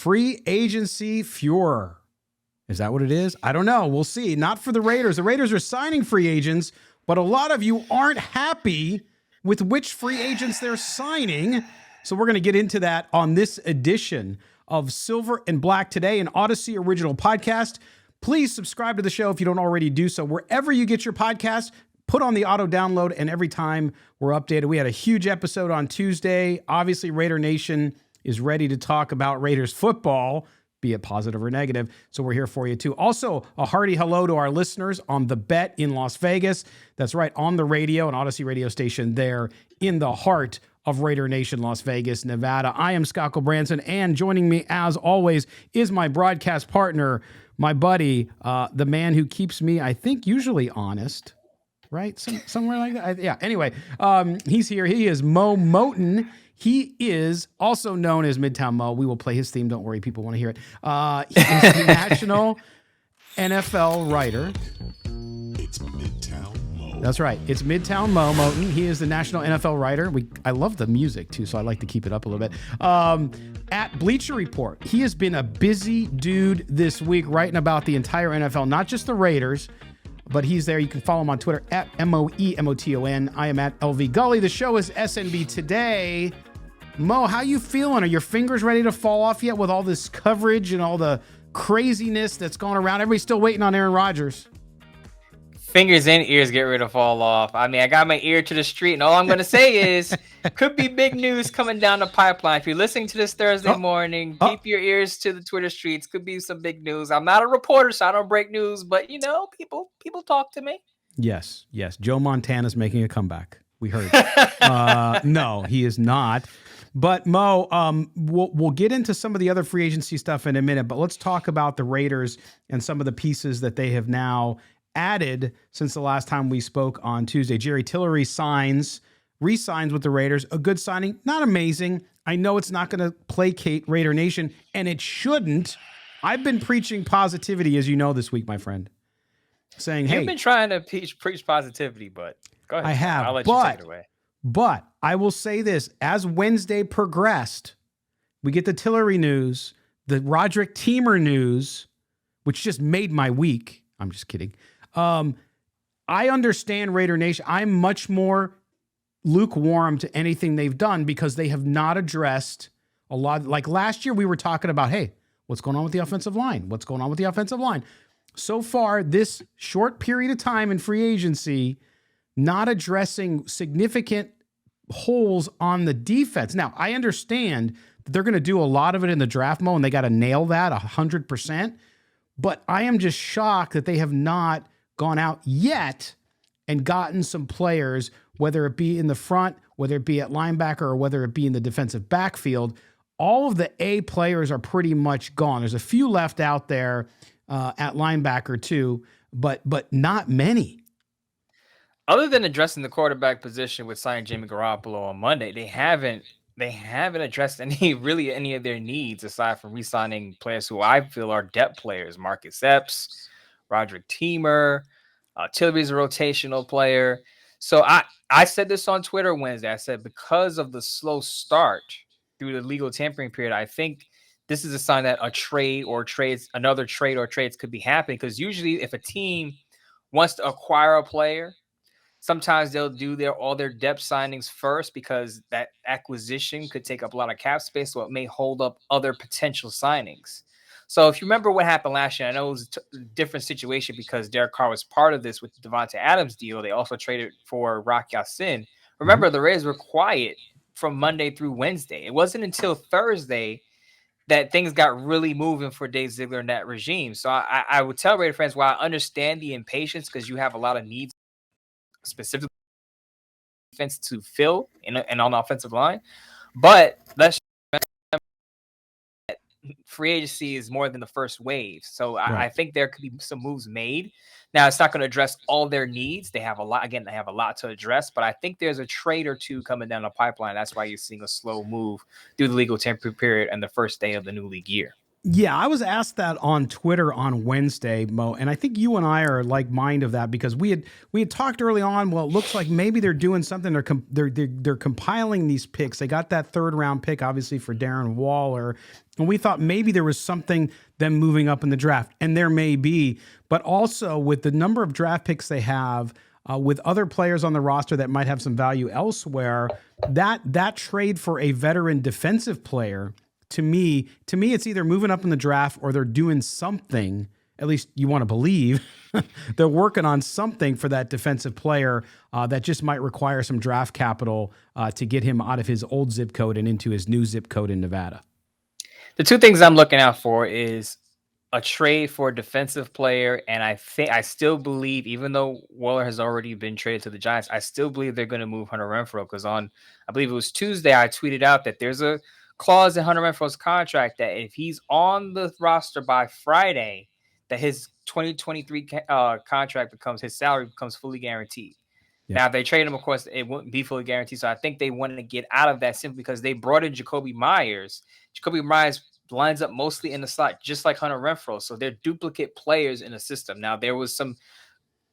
free agency furor. Is that what it is? I don't know. We'll see. Not for the Raiders. The Raiders are signing free agents, but a lot of you aren't happy with which free agents they're signing. So we're going to get into that on this edition of Silver and Black Today, an Audacy original podcast. Please subscribe to the show if you don't already do so. Wherever you get your podcast, put on the auto download, and every time we're updated. We had a huge episode on Tuesday. Obviously, Raider Nation is ready to talk about Raiders football, be it positive or negative. So we're here for you too. Also, a hearty hello to our listeners on The Bet in Las Vegas. That's right, on the radio, an Audacy radio station there in the heart of Raider Nation, Las Vegas, Nevada. I am Scott Branson, and joining me as always is my broadcast partner, my buddy, the man who keeps me, I think, usually honest, right? Somewhere like that. Yeah. Anyway, he's here. He is Mo Moten. He is also known as Midtown Mo. We will play his theme. Don't worry, people want to hear it. He is the national NFL writer. It's Midtown Mo. That's right. It's Midtown Mo Moten. He is the national NFL writer. I love the music too, so I like to keep it up a little bit. At Bleacher Report, he has been a busy dude this week, writing about the entire NFL, not just the Raiders, but he's there. You can follow him on Twitter at MOEMOTON. I am at LV Gully. The show is SNB Today. Mo, how you feeling? Are your fingers ready to fall off yet with all this coverage and all the craziness that's going around? Everybody's still waiting on Aaron Rodgers. Fingers and ears get ready to fall off. I mean, I got my ear to the street, and all I'm going to say is could be big news coming down the pipeline. If you're listening to this Thursday morning, keep your ears to the Twitter streets. Could be some big news. I'm not a reporter, so I don't break news, but, you know, people talk to me. Yes. Joe Montana's making a comeback. We heard. No, he is not. But Mo, we'll get into some of the other free agency stuff in a minute, but let's talk about the Raiders and some of the pieces that they have now added since the last time we spoke on Tuesday. Jerry Tillery re-signs with the Raiders. A good signing, not amazing. I know it's not going to placate Raider Nation, and it shouldn't. I've been preaching positivity, as you know, this week, my friend. Saying, hey. You've been trying to preach positivity, but go ahead. I have. I'll let you take it away. But I will say this. As Wednesday progressed, we get the Tillery news, the Roderick Teamer news, which just made my week. I'm just kidding. I understand Raider Nation. I'm much more lukewarm to anything they've done because they have not addressed a lot. Like last year, we were talking about, hey, what's going on with the offensive line? What's going on with the offensive line? So far, this short period of time in free agency, not addressing significant holes on the defense. Now, I understand that they're going to do a lot of it in the draft, Mo, and they got to nail that 100%. But I am just shocked that they have not gone out yet and gotten some players, whether it be in the front, whether it be at linebacker, or whether it be in the defensive backfield. All of the A players are pretty much gone. There's a few left out there at linebacker too, but not many. Other than addressing the quarterback position with signing Jimmy Garoppolo on Monday, they haven't addressed any of their needs aside from re-signing players who I feel are depth players. Marcus Epps, Roderick Teamer, Tillery's a rotational player. So I said this on Twitter Wednesday. I said because of the slow start through the legal tampering period, I think this is a sign that another trade or trades could be happening. Because usually if a team wants to acquire a player, sometimes they'll do all their depth signings first because that acquisition could take up a lot of cap space, so it may hold up other potential signings. So if you remember what happened last year, I know it was a different situation because Derek Carr was part of this with the Devontae Adams deal. They also traded for Rock Ya-Sin. Remember, the Raiders were quiet from Monday through Wednesday. It wasn't until Thursday that things got really moving for Dave Ziegler and that regime. So I would tell Raider fans, while I understand the impatience because you have a lot of needs specifically defense to fill and on the offensive line, but let's free agency is more than the first wave. So I think there could be some moves made. Now it's not going to address all their needs. They have a lot to address, but I think there's a trade or two coming down the pipeline. That's why you're seeing a slow move through the legal temporary period and the first day of the new league year. Yeah, I was asked that on Twitter on Wednesday, Mo, and I think you and I are like mind of that because we had talked early on. Well, it looks like maybe they're doing something. They're compiling these picks. They got that 3rd round pick, obviously for Darren Waller, and we thought maybe there was something them moving up in the draft, and there may be, but also with the number of draft picks they have. With other players on the roster that might have some value elsewhere, that trade for a veteran defensive player, to me, it's either moving up in the draft or they're doing something. At least you want to believe they're working on something for that defensive player that just might require some draft capital to get him out of his old zip code and into his new zip code in Nevada. The two things I'm looking out for is a trade for a defensive player, and I still believe, even though Waller has already been traded to the Giants, I still believe they're going to move Hunter Renfrow because I believe it was Tuesday, I tweeted out that there's a clause in Hunter Renfrow's contract that if he's on the roster by Friday, that his 2023 contract his salary becomes fully guaranteed. Yeah. Now, if they trade him, of course, it wouldn't be fully guaranteed. So I think they wanted to get out of that simply because they brought in Jacoby Myers. Jacoby Myers lines up mostly in the slot, just like Hunter Renfrow. So they're duplicate players in the system. Now, there was some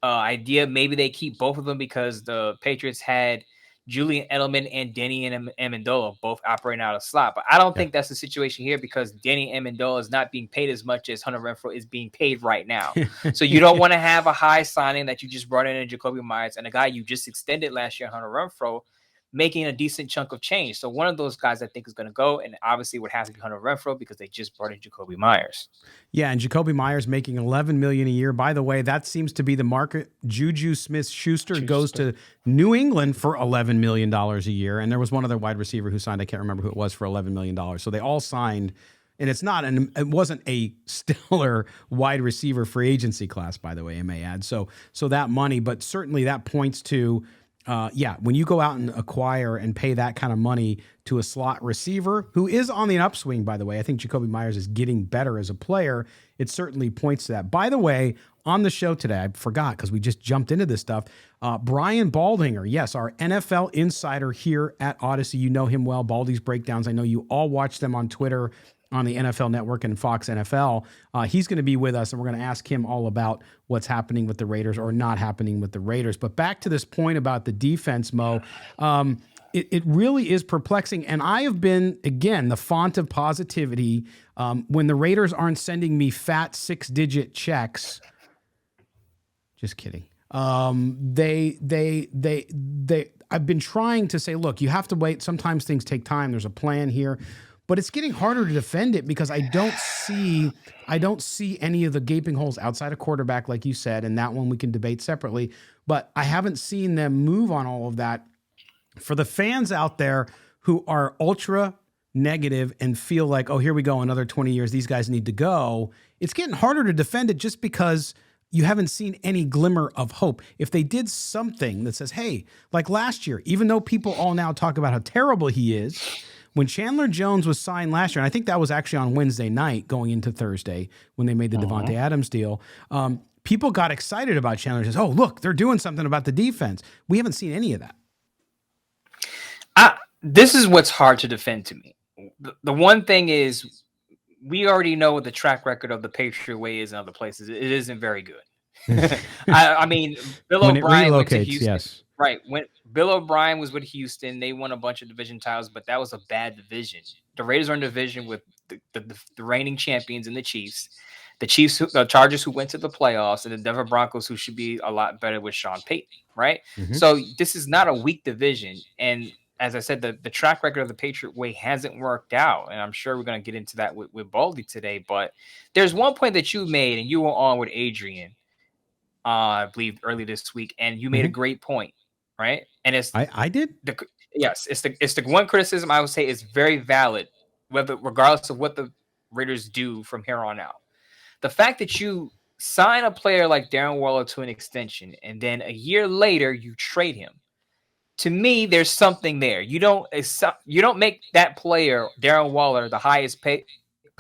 idea maybe they keep both of them because the Patriots had Julian Edelman and Denny and Amendola both operating out of slot. But I don't think that's the situation here because Denny Amendola is not being paid as much as Hunter Renfrow is being paid right now. So you don't want to have a high signing that you just brought in Jacoby Myers and a guy you just extended last year, Hunter Renfrow, making a decent chunk of change. So one of those guys I think is going to go, and obviously it would have to be Hunter Renfrow because they just brought in Jacoby Myers. Yeah, and Jacoby Myers making $11 million a year. By the way, that seems to be the market. Juju Smith-Schuster goes to New England for $11 million a year, and there was one other wide receiver who signed. I can't remember who it was for $11 million. So they all signed, and it wasn't a stellar wide receiver free agency class, by the way, I may add. So that money, but certainly that points to. When you go out and acquire and pay that kind of money to a slot receiver who is on the upswing, by the way, I think Jacoby Myers is getting better as a player. It certainly points to that. By the way, on the show today, I forgot because we just jumped into this stuff. Brian Baldinger, yes, our NFL insider here at Audacy. You know him well, Baldy's breakdowns. I know you all watch them on Twitter, on the NFL Network and Fox NFL. He's going to be with us, and we're going to ask him all about what's happening with the Raiders or not happening with the Raiders. But back to this point about the defense, Mo, it really is perplexing. And I have been, again, the font of positivity when the Raiders aren't sending me fat 6-digit checks. Just kidding. I've been trying to say, look, you have to wait. Sometimes things take time. There's a plan here. But it's getting harder to defend it because I don't see any of the gaping holes outside of quarterback, like you said, and that one we can debate separately. But I haven't seen them move on all of that. For the fans out there who are ultra negative and feel like, oh, here we go, another 20 years, these guys need to go, it's getting harder to defend it just because you haven't seen any glimmer of hope. If they did something that says, hey, like last year, even though people all now talk about how terrible he is, when Chandler Jones was signed last year, and I think that was actually on Wednesday night going into Thursday when they made the Devontae Adams deal, people got excited about Chandler Jones. Oh, look, they're doing something about the defense. We haven't seen any of that. This is what's hard to defend to me. The one thing is we already know what the track record of the Patriot way is in other places. It isn't very good. I mean, Bill O'Brien went to Houston. Yes. Right. When Bill O'Brien was with Houston, they won a bunch of division titles, but that was a bad division. The Raiders are in division with the reigning champions and the Chiefs. The Chargers who went to the playoffs, and the Denver Broncos who should be a lot better with Sean Payton, right? Mm-hmm. So this is not a weak division. And as I said, the track record of the Patriot way hasn't worked out. And I'm sure we're going to get into that with Baldy today. But there's one point that you made, and you were on with Adrian, I believe, early this week, and you made a great point. Right. And it's I did. It's the one criticism I would say is very valid, regardless of what the Raiders do from here on out. The fact that you sign a player like Darren Waller to an extension and then a year later you trade him. To me, there's something there. You don't make that player, Darren Waller, the highest paid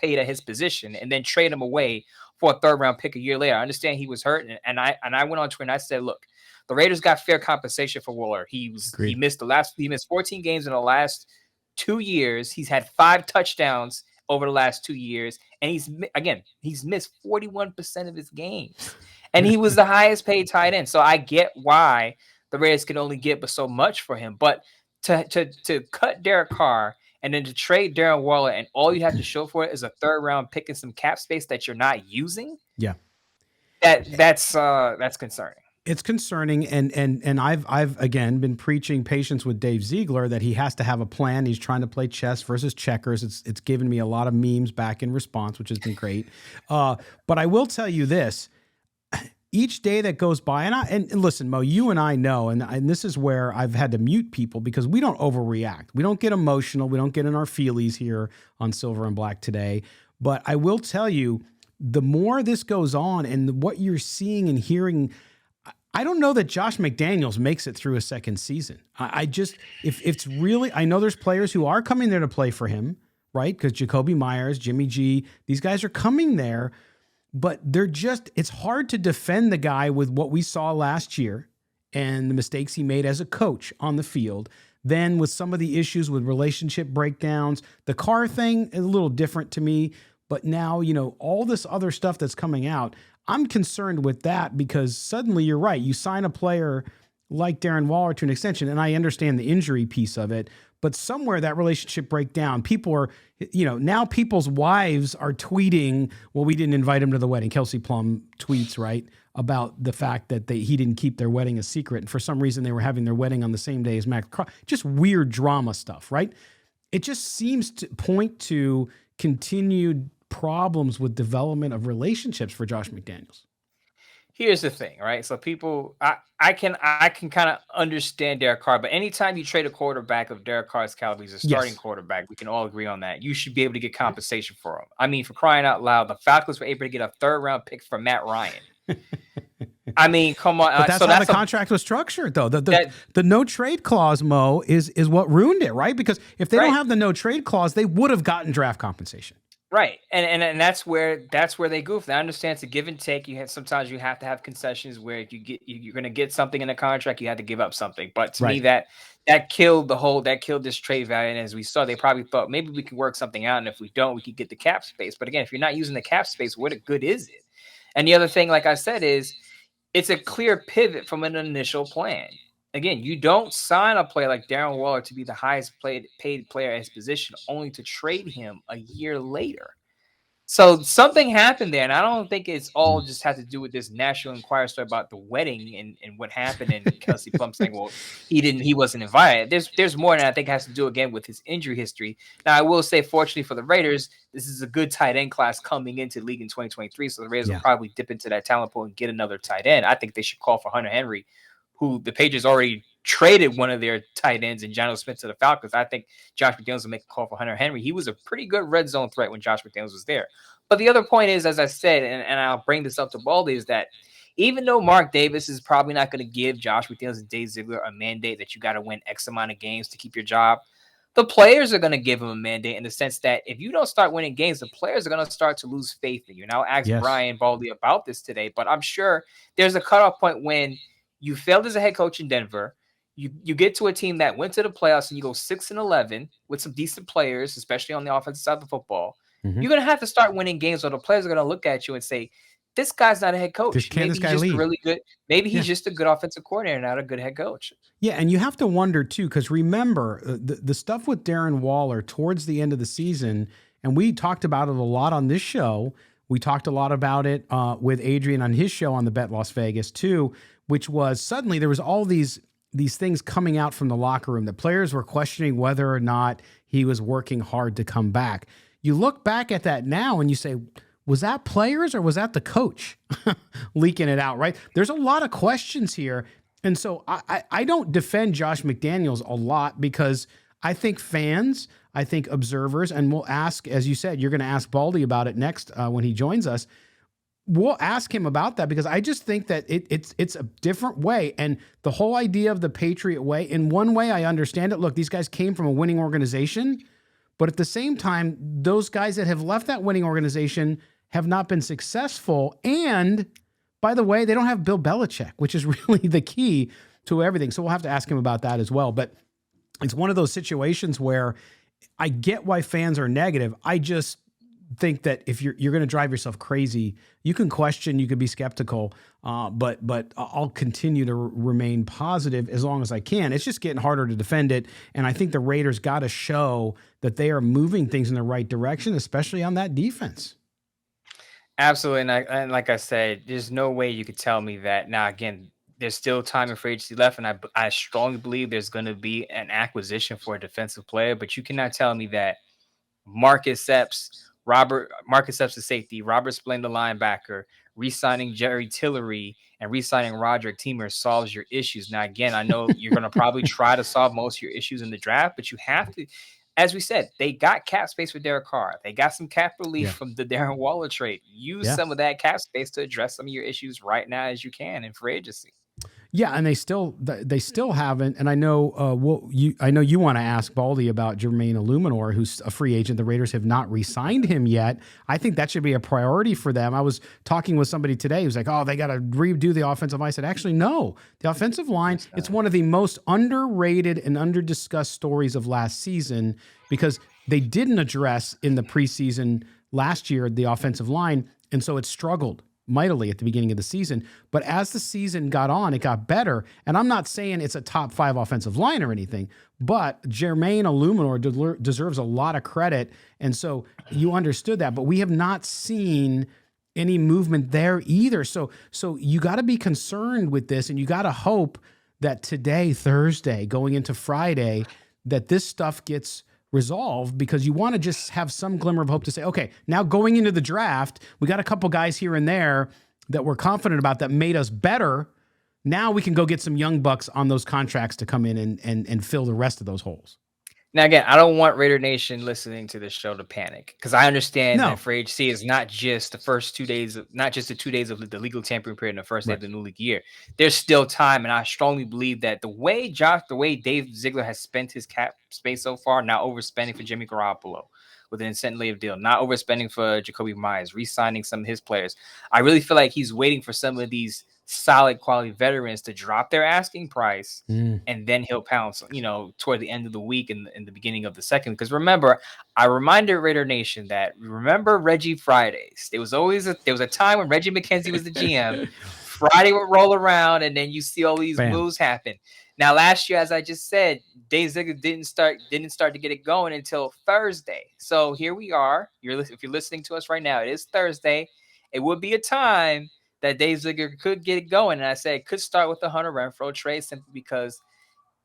at his position and then trade him away for a 3rd round pick a year later. I understand he was hurt, and I went on Twitter and I said, look, the Raiders got fair compensation for Waller. He missed 14 games in the last 2 years. He's had 5 touchdowns over the last 2 years. And he's missed 41% of his games. And he was the highest paid tight end. So I get why the Raiders can only get but so much for him. But to cut Derek Carr and then to trade Darren Waller, and all you have to show for it is a third round pick and some cap space that you're not using. Yeah. That's concerning. It's concerning, and I've again been preaching patience with Dave Ziegler, that he has to have a plan. He's trying to play chess versus checkers. It's given me a lot of memes back in response, which has been great. But I will tell you this: each day that goes by, and listen, Mo, you and I know, and this is where I've had to mute people because we don't overreact. We don't get emotional. We don't get in our feelies here on Silver and Black today. But I will tell you, the more this goes on and what you're seeing and hearing, I don't know that Josh McDaniels makes it through a second season. I just, if it's really, I know there's players who are coming there to play for him, right? Because Jacoby Myers, Jimmy G, these guys are coming there, but it's hard to defend the guy with what we saw last year and the mistakes he made as a coach on the field. Then with some of the issues with relationship breakdowns, the Carr thing is a little different to me, but now, all this other stuff that's coming out, I'm concerned with that because suddenly you're right. You sign a player like Darren Waller to an extension, and I understand the injury piece of it, but somewhere that relationship break down. People are, now people's wives are tweeting, well, we didn't invite him to the wedding. Kelsey Plum tweets, right, about the fact that he didn't keep their wedding a secret. And for some reason, they were having their wedding on the same day as Max Crosby. Just weird drama stuff, right? It just seems to point to continued problems with development of relationships for Josh McDaniels. Here's the thing, right? So people, I can kind of understand Derek Carr, but anytime you trade a quarterback of Derek Carr's caliber, he's a starting quarterback. We can all agree on that. You should be able to get compensation for him. I mean, for crying out loud, the Falcons were able to get a third round pick for Matt Ryan. I mean, come on. But that's how the contract was structured, though. The no trade clause, Mo, is what ruined it, right? Because if they don't have the no trade clause, they would have gotten draft compensation. Right, and that's where they goof. I understand it's a give and take. Sometimes you have to have concessions where if you're going to get something in a contract, you have to give up something. But to me, that killed this trade value. And as we saw, they probably thought maybe we can work something out, and if we don't, we could get the cap space. But again, if you're not using the cap space, what good is it? And the other thing, like I said, is it's a clear pivot from an initial plan. Again, you don't sign a player like Darren Waller to be the highest paid player at his position, only to trade him a year later. So something happened there, and I don't think it's all just had to do with this National Enquirer story about the wedding and what happened, and Kelsey Plum saying, well, he wasn't invited. There's more, and I think it has to do again with his injury history. Now, I will say, fortunately for the Raiders, this is a good tight end class coming into the league in 2023, so the Raiders will probably dip into that talent pool and get another tight end. I think they should call for Hunter Henry, who the Patriots already traded one of their tight ends and Jonnu Smith to the Falcons. I think Josh McDaniels will make a call for Hunter Henry. He was a pretty good red zone threat when Josh McDaniels was there. But the other point is, as I said, and I'll bring this up to Baldy, is that even though Mark Davis is probably not going to give Josh McDaniels and Dave Ziegler a mandate that you got to win X amount of games to keep your job, the players are going to give him a mandate in the sense that if you don't start winning games, the players are going to start to lose faith in you. And I'll ask Brian Baldy about this today, but I'm sure there's a cutoff point when you failed as a head coach in Denver. You get to a team that went to the playoffs and you go 6-11 with some decent players, especially on the offensive side of the football. Mm-hmm. You're going to have to start winning games, or the players are going to look at you and say, "This guy's not a head coach. Maybe he's just really good. Maybe he's just a good offensive coordinator, not a good head coach." Yeah, and you have to wonder too, because remember the stuff with Darren Waller towards the end of the season, and we talked about it a lot on this show. We talked a lot about it with Adrian on his show on the Bet Las Vegas too, which was suddenly there was all these things coming out from the locker room. The players were questioning whether or not he was working hard to come back. You look back at that now and you say, was that players or was that the coach leaking it out, right? There's a lot of questions here. And so I don't defend Josh McDaniels a lot because I think fans, I think observers, and we'll ask, as you said, you're going to ask Baldy about it next when he joins us. We'll ask him about that because I just think that it's a different way. And the whole idea of the Patriot way, in one way, I understand it. Look, these guys came from a winning organization, but at the same time, those guys that have left that winning organization have not been successful. And by the way, they don't have Bill Belichick, which is really the key to everything. So we'll have to ask him about that as well. But it's one of those situations where I get why fans are negative. I just think that if you're going to drive yourself crazy, you can question, you could be skeptical, but I'll continue to remain positive as long as I can. It's just getting harder to defend it, and I think the Raiders got to show that they are moving things in the right direction, especially on that defense. Absolutely, and like I said, there's no way you could tell me that. Now, again, there's still time in free agency left, and I strongly believe there's going to be an acquisition for a defensive player. But you cannot tell me that Marcus Epps, the safety, Robert Splend, the linebacker, re-signing Jerry Tillery and re-signing Roderick Teamer solves your issues. Now, again, I know you're going to probably try to solve most of your issues in the draft, but you have to, as we said, they got cap space for Derek Carr. They got some cap relief from the Darren Waller trade. Use some of that cap space to address some of your issues right now as you can in free agency. Yeah, and they still haven't. And I know I know you want to ask Baldy about Jermaine Illuminor, who's a free agent. The Raiders have not re-signed him yet. I think that should be a priority for them. I was talking with somebody today who's like, "Oh, they got to redo the offensive line." I said, "Actually, no. The offensive line, it's one of the most underrated and under-discussed stories of last season because they didn't address in the preseason last year the offensive line, and so it struggled mightily at the beginning of the season. But as the season got on, it got better. And I'm not saying it's a top 5 offensive line or anything, but Jermaine Illuminor deserves a lot of credit. And so you understood that, but we have not seen any movement there either. So you got to be concerned with this, and you got to hope that today, Thursday, going into Friday, that this stuff gets resolved, because you want to just have some glimmer of hope to say, okay, now going into the draft, we got a couple guys here and there that we're confident about that made us better. Now we can go get some young bucks on those contracts to come in and fill the rest of those holes. Now, again, I don't want Raider Nation listening to this show to panic, because I understand that free agency is not just the first 2 days of, not just the 2 days of the legal tampering period and the first day of the new league year. There's still time, and I strongly believe that the way Dave Ziegler has spent his cap space so far, not overspending for Jimmy Garoppolo with an incentive deal, not overspending for Jacoby Myers, re-signing some of his players, I really feel like he's waiting for some of these solid quality veterans to drop their asking price, and then he'll pounce, toward the end of the week and in the beginning of the second. Because remember, I reminded Raider Nation that remember Reggie Fridays. There was a time when Reggie McKenzie was the GM. Friday would roll around, and then you see all these moves happen. Now, last year, as I just said, Dave Ziegler didn't start to get it going until Thursday. So here we are. If you're listening to us right now, it is Thursday. It would be a time that Dave Ziegler could get it going, and I said it could start with the Hunter Renfrow trade, simply because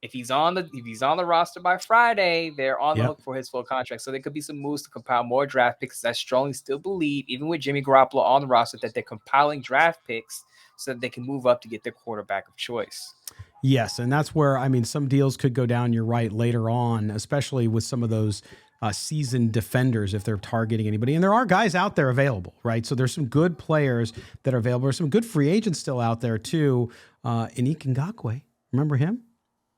if he's on the roster by Friday, they're on the hook for his full contract. So there could be some moves to compile more draft picks. I strongly still believe, even with Jimmy Garoppolo on the roster, that they're compiling draft picks so that they can move up to get their quarterback of choice. Yes, and that's where, some deals could go down, you're right, later on, especially with some of those seasoned defenders, if they're targeting anybody. And there are guys out there available, right? So there's some good players that are available. There's some good free agents still out there too. Ike Ngakwe, remember him?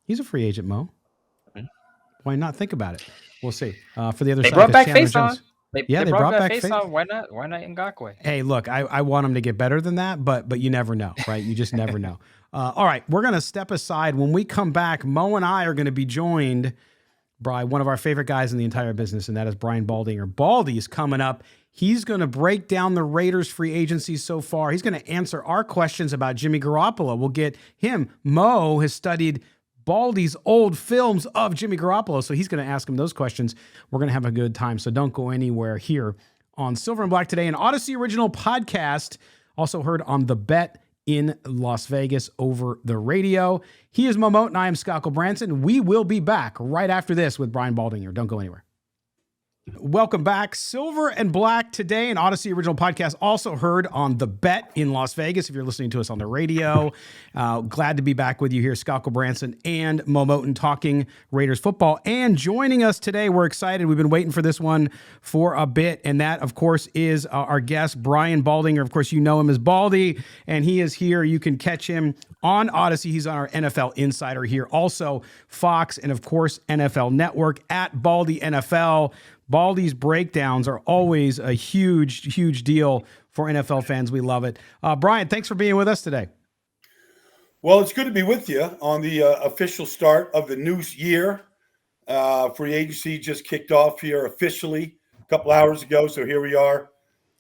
He's a free agent, Mo. Why not think about it? We'll see. For the other side, brought back Faison. They brought back Faison. Why not Ngakwe? Hey, look, I want him to get better than that, but you never know, right? You just never know. All right, we're going to step aside. When we come back, Mo and I are going to be joined by one of our favorite guys in the entire business, and that is Brian Baldinger. Baldy is coming up. He's going to break down the Raiders free agency so far. He's going to answer our questions about Jimmy Garoppolo. We'll get him. Mo has studied Baldy's old films of Jimmy Garoppolo, so he's going to ask him those questions. We're going to have a good time, so don't go anywhere here on Silver and Black Today, an Audacy original podcast, also heard on The Bet in Las Vegas over the radio. He is Mo Moton, and I am Scott Branson. We will be back right after this with Brian Baldinger. Don't go anywhere. Welcome back. Silver and Black Today, an Audacy original podcast, also heard on The Bet in Las Vegas. If you're listening to us on the radio, glad to be back with you here, Scott Branson and Mo Moton, talking Raiders football. And joining us today, we're excited. We've been waiting for this one for a bit, and that, of course, is our guest, Brian Baldinger. Of course, you know him as Baldy, and he is here. You can catch him on Audacy. He's on our NFL Insider here, also Fox, and of course, NFL Network at Baldy NFL. Baldy's breakdowns are always a huge, huge deal for NFL fans. We love it. Brian, thanks for being with us today. Well, it's good to be with you on the official start of the new year. Free agency just kicked off here officially a couple hours ago. So here we are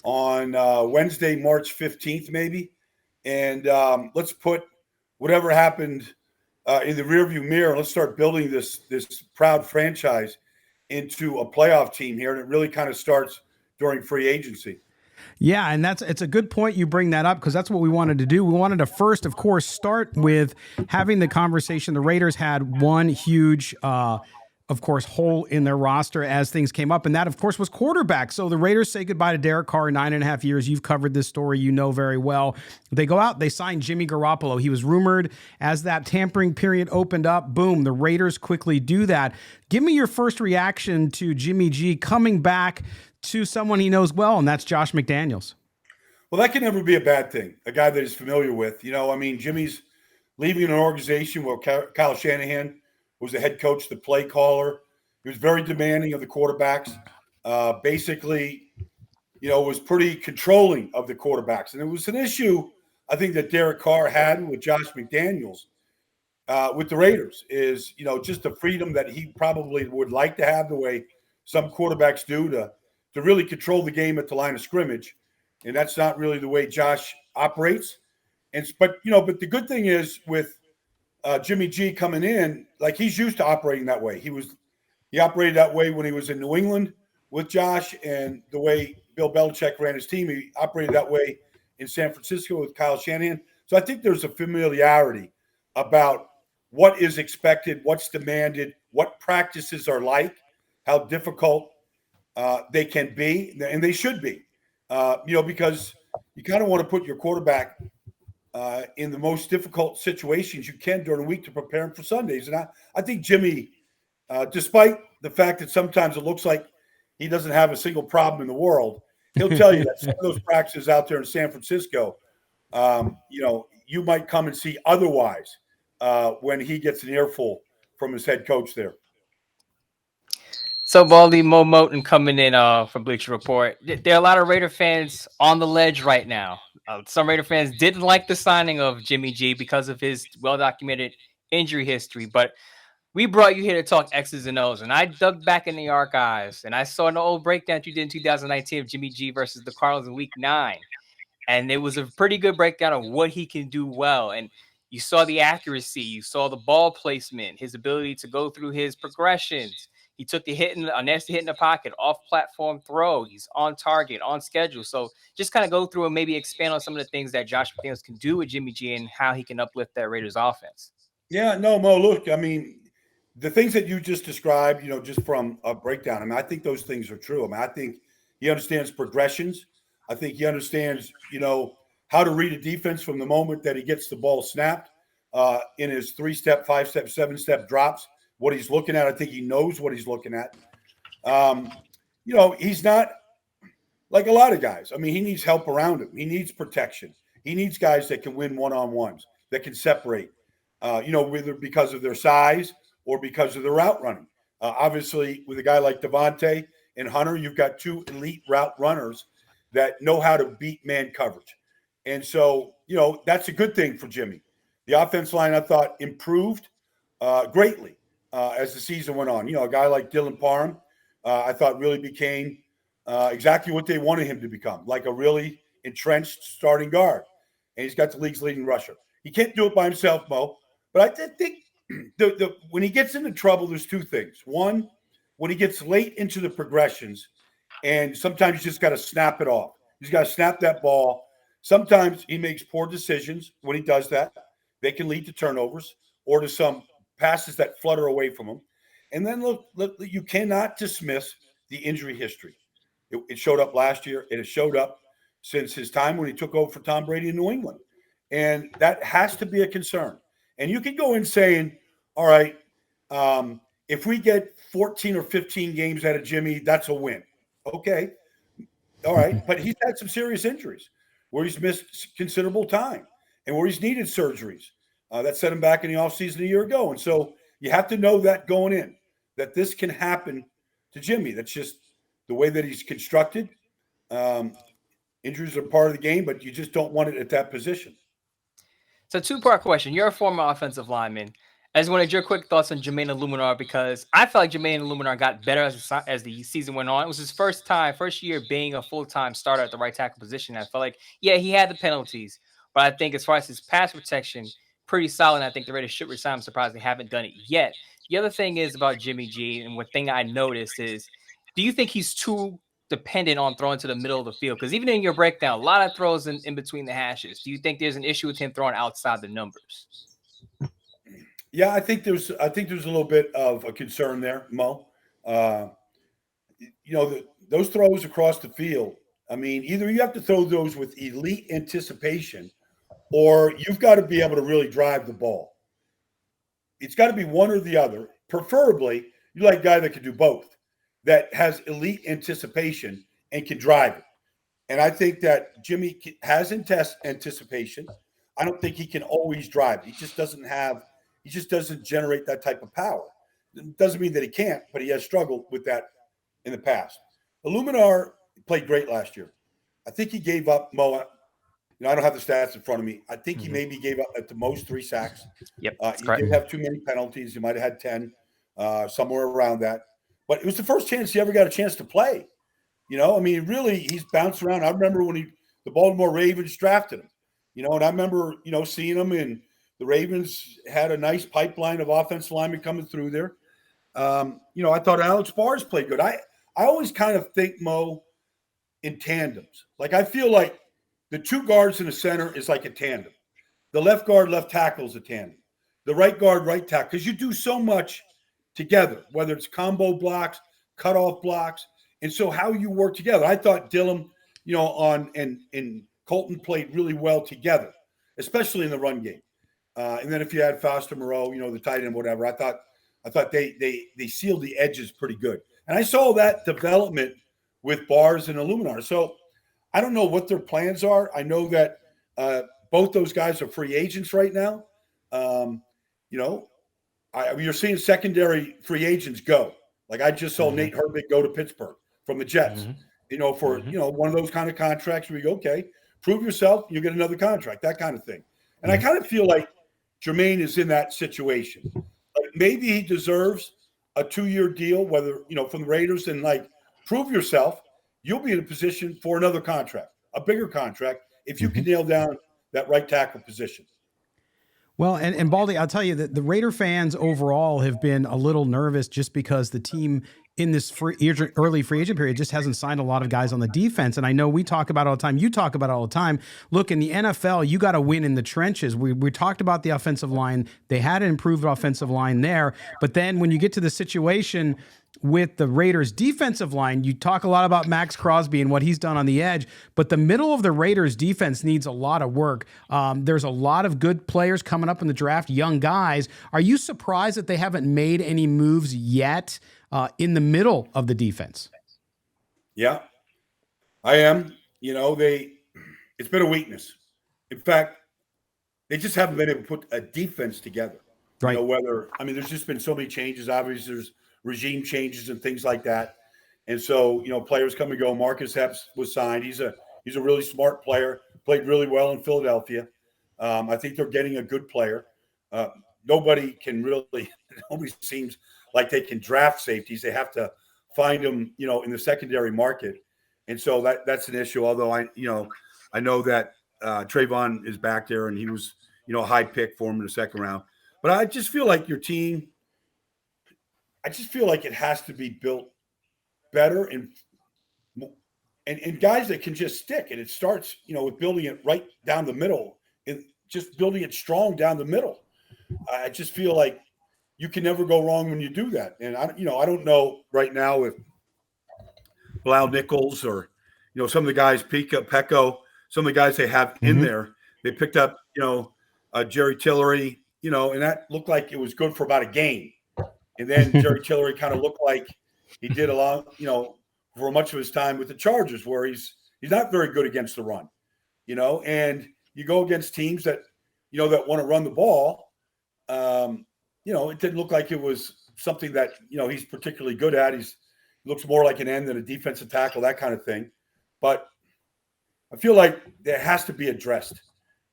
on Wednesday, March 15th, maybe. And let's put whatever happened in the rearview mirror. Let's start building this proud franchise into a playoff team here. And it really kind of starts during free agency. Yeah, and it's a good point you bring that up because that's what we wanted to do. We wanted to first, of course, start with having the conversation. The Raiders had one huge, of course, hole in their roster as things came up, and that, of course, was quarterback. So the Raiders say goodbye to Derek Carr, 9.5 years. You've covered this story, you know very well. They go out, they sign Jimmy Garoppolo. He was rumored as that tampering period opened up. Boom, the Raiders quickly do that. Give me your first reaction to Jimmy G coming back to someone he knows well, and that's Josh McDaniels. Well, that can never be a bad thing, a guy that he's familiar with. Jimmy's leaving an organization where Kyle Shanahan was the head coach, the play caller. He was very demanding of the quarterbacks. Basically, was pretty controlling of the quarterbacks. And it was an issue, I think, that Derek Carr had with Josh McDaniels with the Raiders is, just the freedom that he probably would like to have the way some quarterbacks do to really control the game at the line of scrimmage. And that's not really the way Josh operates. But the good thing is with Jimmy G coming in, like he's used to operating that way. He operated that way when he was in New England with Josh, and the way Bill Belichick ran his team, he operated that way in San Francisco with Kyle Shanahan. So I think there's a familiarity about what is expected, what's demanded, what practices are like, how difficult they can be, and they should be, because you kind of want to put your quarterback in the most difficult situations you can during the week to prepare him for Sundays. And I think Jimmy, despite the fact that sometimes it looks like he doesn't have a single problem in the world, he'll tell you that some of those practices out there in San Francisco, you might come and see otherwise when he gets an earful from his head coach there. So, Baldy, Mo Moten coming in from Bleacher Report. There are a lot of Raider fans on the ledge right now. Some Raider fans didn't like the signing of Jimmy G because of his well-documented injury history. But we brought you here to talk X's and O's. And I dug back in the archives, and I saw an old breakdown you did in 2019 of Jimmy G versus the Cardinals in Week 9. And it was a pretty good breakdown of what he can do well. And you saw the accuracy. You saw the ball placement, his ability to go through his progressions. He took a nasty hit in the pocket, off-platform throw. He's on target, on schedule. So just kind of go through and maybe expand on some of the things that Josh McDaniels can do with Jimmy G and how he can uplift that Raiders offense. Yeah, no, Mo, look, I mean, the things that you just described, just from a breakdown, I think those things are true. I think he understands progressions. I think he understands, how to read a defense from the moment that he gets the ball snapped in his 3-step, 5-step, 7-step drops. What he's looking at, I think he knows what he's looking at. He's not like a lot of guys. I mean, he needs help around him. He needs protection. He needs guys that can win one-on-ones, that can separate, whether because of their size or because of their route running. Obviously, with a guy like Devontae and Hunter, you've got two elite route runners that know how to beat man coverage. And so, that's a good thing for Jimmy. The offense line, I thought, improved greatly as the season went on. A guy like Dylan Parham, I thought really became exactly what they wanted him to become, like a really entrenched starting guard. And he's got the league's leading rusher. He can't do it by himself, Mo. But I think when he gets into trouble, there's two things. One, when he gets late into the progressions, and sometimes you just got to snap it off. He's got to snap that ball. Sometimes he makes poor decisions when he does that. They can lead to turnovers or to some passes that flutter away from him. And then look, you cannot dismiss the injury history. It showed up last year. It has showed up since his time when he took over for Tom Brady in New England. And that has to be a concern. And you can go in saying, all right, if we get 14 or 15 games out of Jimmy, that's a win. Okay. All right. But he's had some serious injuries where he's missed considerable time and where he's needed surgeries. That set him back in the offseason a year ago. And so you have to know that going in, that this can happen to Jimmy. That's just the way that he's constructed. Injuries are part of the game, but you just don't want it at that position. So, two-part question. You're a former offensive lineman. I just wanted your quick thoughts on Jermaine Illuminar because I felt like Jermaine Illuminar got better as the season went on. It was his first year being a full-time starter at the right tackle position. I felt like, yeah, he had the penalties, but I think as far as his pass protection, pretty solid. And I think the Raiders should resign. I'm surprised they haven't done it yet. The other thing is about Jimmy G, and one thing I noticed is, do you think he's too dependent on throwing to the middle of the field? Because even in your breakdown, a lot of throws in between the hashes. Do you think there's an issue with him throwing outside the numbers? Yeah, I think there's a little bit of a concern there, Mo. Those throws across the field. I mean, either you have to throw those with elite anticipation, or you've got to be able to really drive the ball. It's got to be one or the other. Preferably, you like a guy that can do both, that has elite anticipation and can drive it. And I think that Jimmy has anticipation. I don't think he can always drive. He just doesn't generate that type of power. It doesn't mean that he can't, but he has struggled with that in the past. Illuminar played great last year. I think he gave up, Mo. I don't have the stats in front of me. I think he maybe gave up at the most 3 sacks. Yep, He did have too many penalties. He might have had 10, somewhere around that. But it was the first chance he ever got a chance to play. I mean, really, he's bounced around. I remember when the Baltimore Ravens drafted him, and I remember, seeing him, and the Ravens had a nice pipeline of offensive linemen coming through there. I thought Alex Bars played good. I always kind of think, Mo, in tandems. Like, I feel like the 2 guards in the center is like a tandem. The left guard, left tackle is a tandem. The right guard, right tackle. Because you do so much together, whether it's combo blocks, cutoff blocks. And so how you work together. I thought Dillon, and Colton played really well together, especially in the run game. And then if you had Foster Moreau, the tight end, whatever, I thought they sealed the edges pretty good. And I saw that development with Bars and Illuminar. So I don't know what their plans are. I know that both those guys are free agents right now. You're seeing secondary free agents go. Like, I just saw Nate Herbig go to Pittsburgh from the Jets. One of those kind of contracts where you go, okay, prove yourself, you get another contract, that kind of thing. And I kind of feel like Jermaine is in that situation. Like, maybe he deserves a 2-year deal, whether, from the Raiders, and prove yourself. You'll be in a position for another contract, a bigger contract, if you can nail down that right tackle position. Well, and Baldy, I'll tell you that the Raider fans overall have been a little nervous just because the team in this early free agent period just hasn't signed a lot of guys on the defense. And I know we talk about it all the time. You talk about it all the time. Look, in the NFL, you got to win in the trenches. We talked about the offensive line. They had an improved offensive line there. But then when you get to the situation with the Raiders defensive line, you talk a lot about Max Crosby and what he's done on the edge, but the middle of the Raiders defense needs a lot of work. There's a lot of good players coming up in the draft, young guys. Are you surprised that they haven't made any moves yet in the middle of the defense? Yeah, I am. It's been a weakness. In fact, they just haven't been able to put a defense together. Right. There's just been so many changes. Obviously, there's regime changes and things like that. And so, players come and go. Marcus Epps was signed. He's a really smart player, played really well in Philadelphia. I think they're getting a good player. Nobody seems like they can draft safeties. They have to find them, in the secondary market. And so that's an issue. Although I know that Trayvon is back there, and he was, a high pick for him in the second round. But I just feel like your team, it has to be built better and guys that can just stick. And it starts, with building it right down the middle and just building it strong down the middle. I just feel like you can never go wrong when you do that. And I don't know right now if Blau Nichols or, some of the guys, Pecco, some of the guys they have in there, they picked up, Jerry Tillery, and that looked like it was good for about a game. And then Jerry Tillery kind of looked like he did a lot, for much of his time with the Chargers, where he's not very good against the run, and you go against teams that, that want to run the ball. It didn't look like it was something that, he's particularly good at. He looks more like an end than a defensive tackle, that kind of thing. But I feel like that has to be addressed.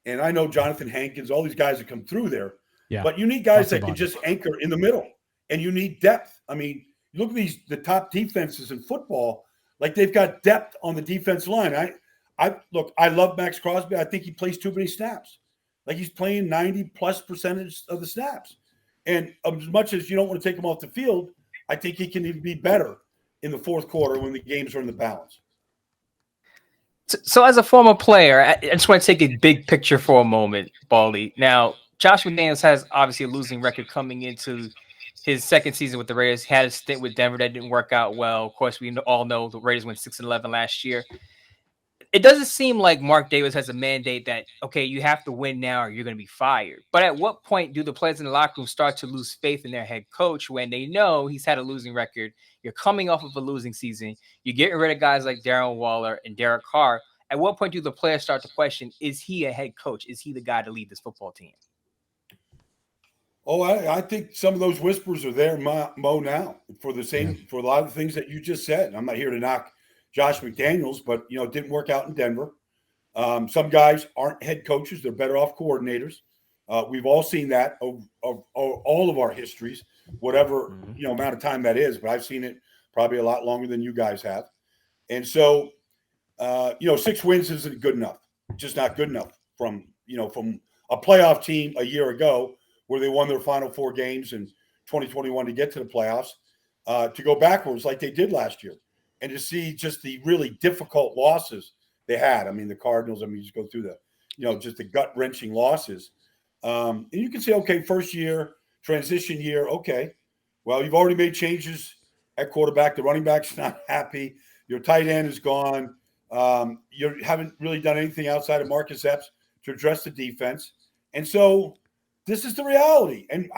And I know Jonathan Hankins, all these guys that come through there, Yeah. But you need guys Lots of that can bodies. just anchor in the middle, and you need depth. I mean, you look at the top defenses in football, like they've got depth on the defense line. I love Max Crosby. I think he plays too many snaps. Like he's playing 90+% of the snaps. And as much as you don't want to take him off the field, I think he can even be better in the fourth quarter when the games are in the balance. So as a former player, I just want to take a big picture for a moment, Baldy. Now, Josh McDaniels has obviously a losing record coming into his second season with the Raiders. Had a stint with Denver that didn't work out well. Of course, we all know the Raiders went 6-11 last year. It doesn't seem like Mark Davis has a mandate that, okay, you have to win now or you're going to be fired. But at what point do the players in the locker room start to lose faith in their head coach when they know he's had a losing record? You're coming off of a losing season. You're getting rid of guys like Darren Waller and Derek Carr. At what point do the players start to question, is he a head coach? Is he the guy to lead this football team? Oh, I think some of those whispers are there, Mo, now for a lot of the things that you just said. I'm not here to knock Josh McDaniels, but it didn't work out in Denver. Some guys aren't head coaches; they're better off coordinators. We've all seen that of all of our histories, whatever amount of time that is. But I've seen it probably a lot longer than you guys have. And so, 6 wins isn't good enough. Just not good enough from a playoff team a year ago where they won their final 4 games in 2021 to get to the playoffs, to go backwards like they did last year. And to see just the really difficult losses they had. I mean, the Cardinals, you just go through just the gut-wrenching losses. And you can say, okay, first year, transition year, okay. Well, you've already made changes at quarterback. The running back's not happy. Your tight end is gone. You haven't really done anything outside of Marcus Epps to address the defense. And so this is the reality. And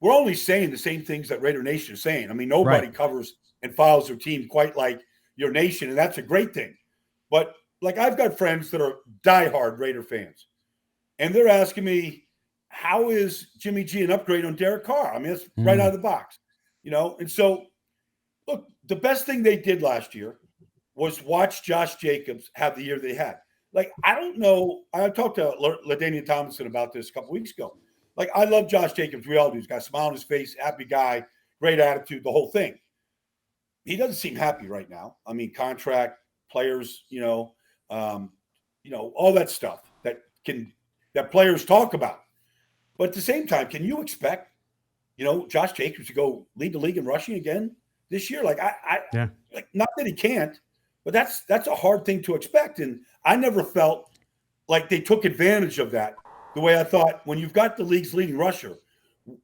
we're only saying the same things that Raider Nation is saying. I mean, nobody covers and follows their team quite like your nation, and that's a great thing. But like I've got friends that are diehard Raider fans, and they're asking me, how is Jimmy G an upgrade on Derek Carr? I mean, that's right out of the box, And so, look, the best thing they did last year was watch Josh Jacobs have the year they had. Like, I don't know. I talked to LaDainian Tomlinson about this a couple weeks ago. Like, I love Josh Jacobs. We all do. He's got a smile on his face, happy guy, great attitude, the whole thing. He doesn't seem happy right now. I mean, contract, players, all that stuff that players talk about. But at the same time, can you expect, Josh Jacobs to go lead the league in rushing again this year? Like, like, not that he can't, but that's a hard thing to expect. And I never felt like they took advantage of that the way I thought when you've got the league's leading rusher,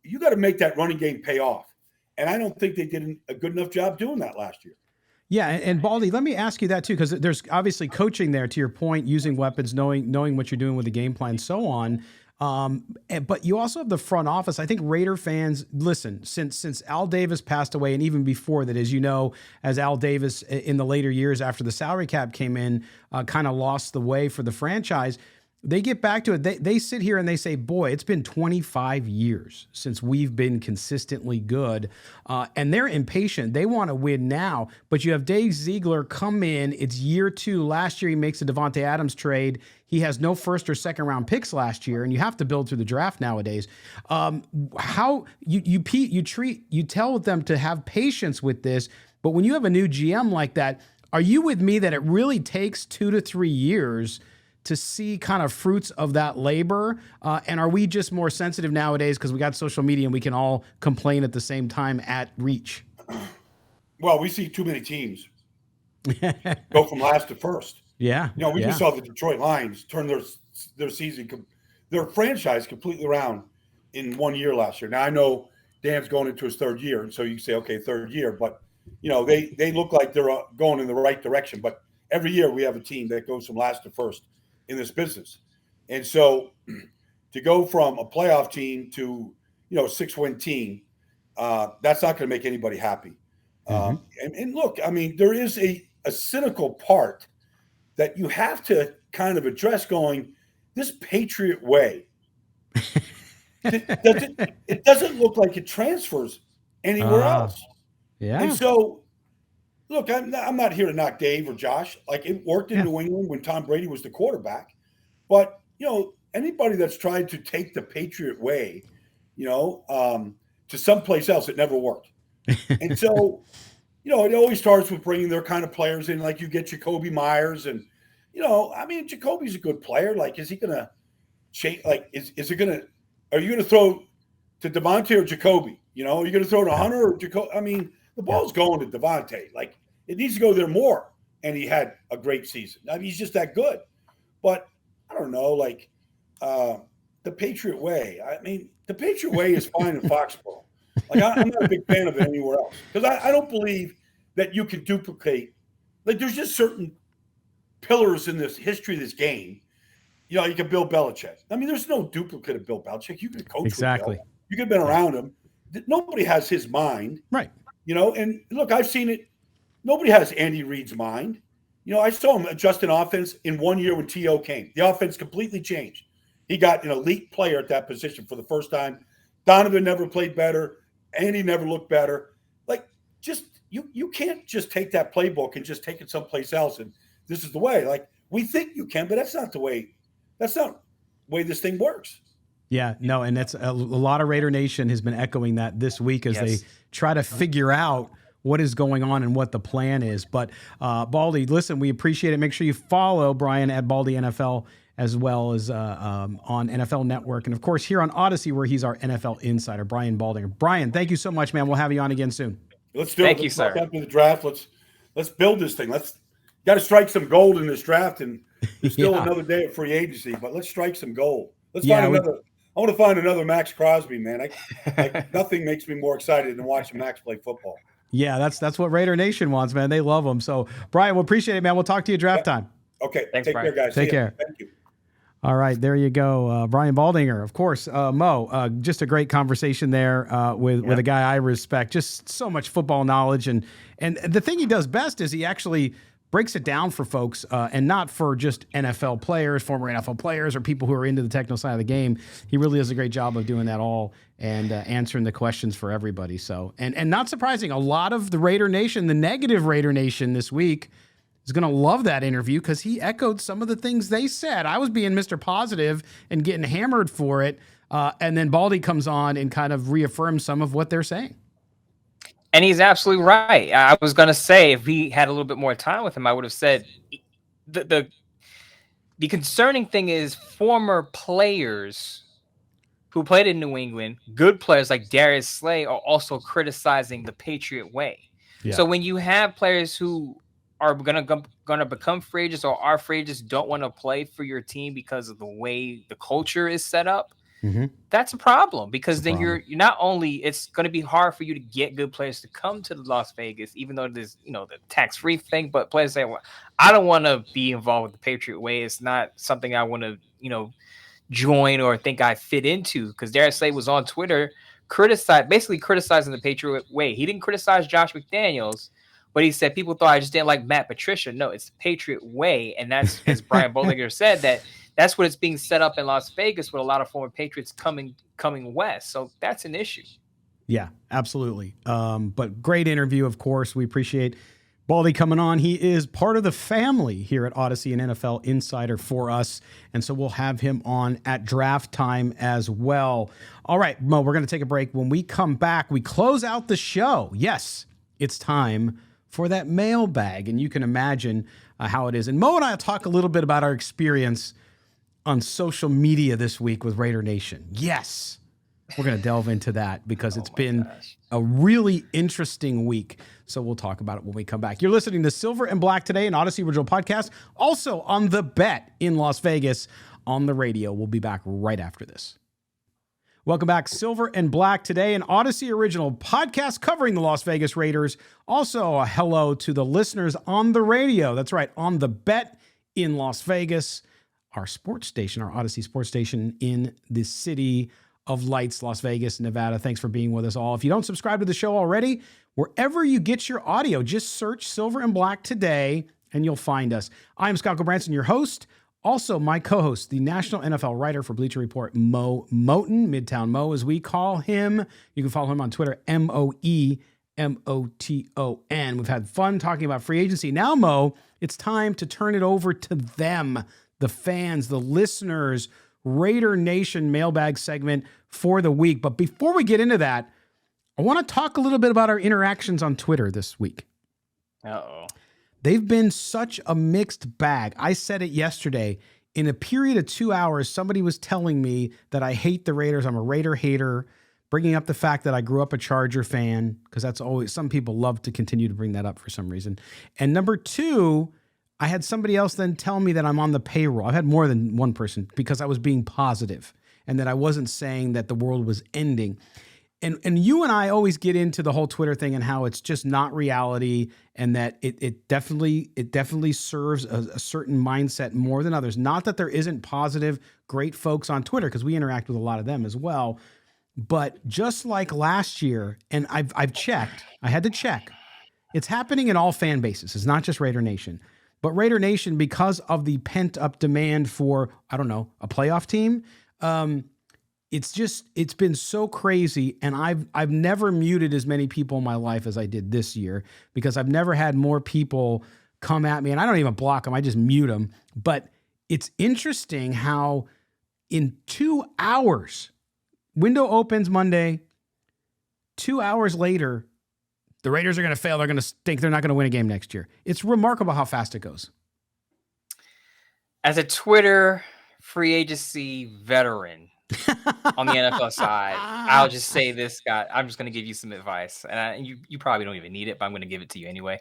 you got to make that running game pay off. And I don't think they did a good enough job doing that last year. Yeah, and Baldy, let me ask you that too, because there's obviously coaching there. To your point, using weapons, knowing what you're doing with the game plan, so on. But you also have the front office. I think Raider fans, listen, since Al Davis passed away, and even before that, as you know, as Al Davis in the later years after the salary cap came in, kind of lost the way for the franchise. They get back to it. They sit here and they say, boy, it's been 25 years since we've been consistently good. And they're impatient. They want to win now. But you have Dave Ziegler come in. It's year 2. Last year, he makes a Devontae Adams trade. He has no first or second round picks last year, and you have to build through the draft nowadays. How you tell them to have patience with this, but when you have a new GM like that, are you with me that it really takes 2 to 3 years to see kind of fruits of that labor? And are we just more sensitive nowadays because we got social media and we can all complain at the same time at reach? Well, we see too many teams go from last to first. Yeah. We just saw the Detroit Lions turn their season, their franchise completely around in 1 year last year. Now, I know Dan's going into his 3rd year, and so you say, okay, 3rd year, but they look like they're going in the right direction. But every year we have a team that goes from last to first in this business. And so to go from a playoff team to, a 6-win team, that's not going to make anybody happy. And look, I mean, there is a cynical part that you have to kind of address going, this Patriot way, it doesn't look like it transfers anywhere else. Yeah. And so, look, I'm not here to knock Dave or Josh. Like, it worked in New England when Tom Brady was the quarterback. But, anybody that's tried to take the Patriot way, to someplace else, it never worked. And so, it always starts with bringing their kind of players in, like you get Jacoby Myers. And, Jacoby's a good player. Like, is he going to change? Like, are you going to throw to Devontae or Jacoby? Are you going to throw to Hunter or Jacoby? The ball's going to Devontae. Like, it needs to go there more. And he had a great season. He's just that good. But I don't know, like the Patriot way. The Patriot way is fine in Foxborough. Like, I'm not a big fan of it anywhere else because I don't believe that you can duplicate. Like, there's just certain pillars in this history of this game. You can Bill Belichick. There's no duplicate of Bill Belichick. You can coach exactly. With Bill. You could have been around him. Nobody has his mind, right? And look, I've seen it. Nobody has Andy Reid's mind. I saw him adjust an offense in 1 year when T.O. came. The offense completely changed. He got an elite player at that position for the first time. Donovan never played better. Andy never looked better. Like, just you can't just take that playbook and just take it someplace else. And this is the way. Like, we think you can, but that's not the way. That's not the way this thing works. Yeah, no, and that's a lot of Raider Nation has been echoing that this week as they try to figure out what is going on and what the plan is. But Baldy, listen, we appreciate it. Make sure you follow Brian at Baldy NFL as well as on NFL Network. And, of course, here on Audacy where he's our NFL insider, Brian Baldinger. Brian, thank you so much, man. We'll have you on again soon. Let's do it. Thank you, sir. After the draft, let's build this thing. Got to strike some gold in this draft. And there's still another day of free agency, but let's strike some gold. Let's find another. I want to find another Max Crosby, man. Nothing makes me more excited than watching Max play football. Yeah, that's what Raider Nation wants, man. They love him. So, Brian, we'll appreciate it, man. We'll talk to you draft time. Okay. Thanks, Take Brian. care, guys. Take care. Thank you. All right, there you go. Brian Baldinger, of course. Mo, just a great conversation there with a guy I respect. Just so much football knowledge. And the thing he does best is he actually breaks it down for folks and not for just NFL players, former NFL players, or people who are into the technical side of the game. He really does a great job of doing that all and answering the questions for everybody. So, and not surprising, a lot of the Raider Nation, the negative Raider Nation this week, is going to love that interview because he echoed some of the things they said. I was being Mr. Positive and getting hammered for it. And then Baldy comes on and kind of reaffirms some of what they're saying. And he's absolutely right. I was going to say, if we had a little bit more time with him, I would have said the concerning thing is former players who played in New England, good players like Darius Slay, are also criticizing the Patriot way. Yeah. So when you have players who are gonna become free agents or are free agents, don't want to play for your team because of the way the culture is set up, that's a problem. Because then you're not only, it's going to be hard for you to get good players to come to Las Vegas, even though there's the tax-free thing. But players say, well, I don't want to be involved with the Patriot way. It's not something I want to join or think I fit into. Because Darius Slay was on Twitter basically criticizing the Patriot way. He didn't criticize Josh McDaniels. But he said people thought I just didn't like Matt Patricia. No, it's the Patriot way. And that's, as Brian Baldinger said, that's what it's being set up in Las Vegas with a lot of former Patriots coming west. So that's an issue. Yeah, absolutely. But great interview, of course. We appreciate Baldy coming on. He is part of the family here at Audacy and NFL Insider for us. And so we'll have him on at draft time as well. All right, Mo, we're going to take a break. When we come back, we close out the show. Yes, it's time for that mailbag. And you can imagine how it is. And Mo and I will talk a little bit about our experience on social media this week with Raider Nation. Yes, we're going to delve into that because it's been a really interesting week. So we'll talk about it when we come back. You're listening to Silver and Black today, an Audacy original podcast, also on The Bet in Las Vegas on the radio. We'll be back right after this. Welcome back, Silver and Black today, an Audacy original podcast covering the Las Vegas Raiders. Also, a hello to the listeners on the radio. That's right, on The Bet in Las Vegas, our sports station, our Audacy sports station in the city of lights, Las Vegas, Nevada. Thanks for being with us all. If you don't subscribe to the show already, wherever you get your audio, just search Silver and Black today, and you'll find us. I am Scott Branson, your host. Also, my co-host, the national NFL writer for Bleacher Report, Mo Moton, Midtown Mo, as we call him. You can follow him on Twitter, MoeMoton. We've had fun talking about free agency. Now, Mo, it's time to turn it over to them, the fans, the listeners Raider Nation Mailbag segment for the week. But before we get into that, I want to talk a little bit about our interactions on Twitter this week. Uh-oh. They've been such a mixed bag. I said it yesterday. In a period of 2 hours, somebody was telling me that I hate the Raiders. I'm a Raider hater, bringing up the fact that I grew up a Charger fan, because that's always, some people love to continue to bring that up for some reason. And number two, I had somebody else then tell me that I'm on the payroll. I've had more than one person, because I was being positive and that I wasn't saying that the world was ending. And you and I always get into the whole Twitter thing and how it's just not reality, and that it definitely serves a certain mindset more than others. Not that there isn't positive, great folks on Twitter, because we interact with a lot of them as well. But just like last year, and I've checked, I had to check. It's happening in all fan bases. It's not just Raider Nation. But Raider Nation, because of the pent-up demand for, I don't know, a playoff team, it's been so crazy, and I've never muted as many people in my life as I did this year, because I've never had more people come at me, and I don't even block them. I just mute them. But it's interesting how in 2 hours, window opens Monday, 2 hours later, the Raiders are going to fail. They're going to stink. They're not going to win a game next year. It's remarkable how fast it goes. As a Twitter free agency veteran on the NFL side, I'll just say this, Scott. I'm just going to give you some advice, and you probably don't even need it, but I'm going to give it to you anyway.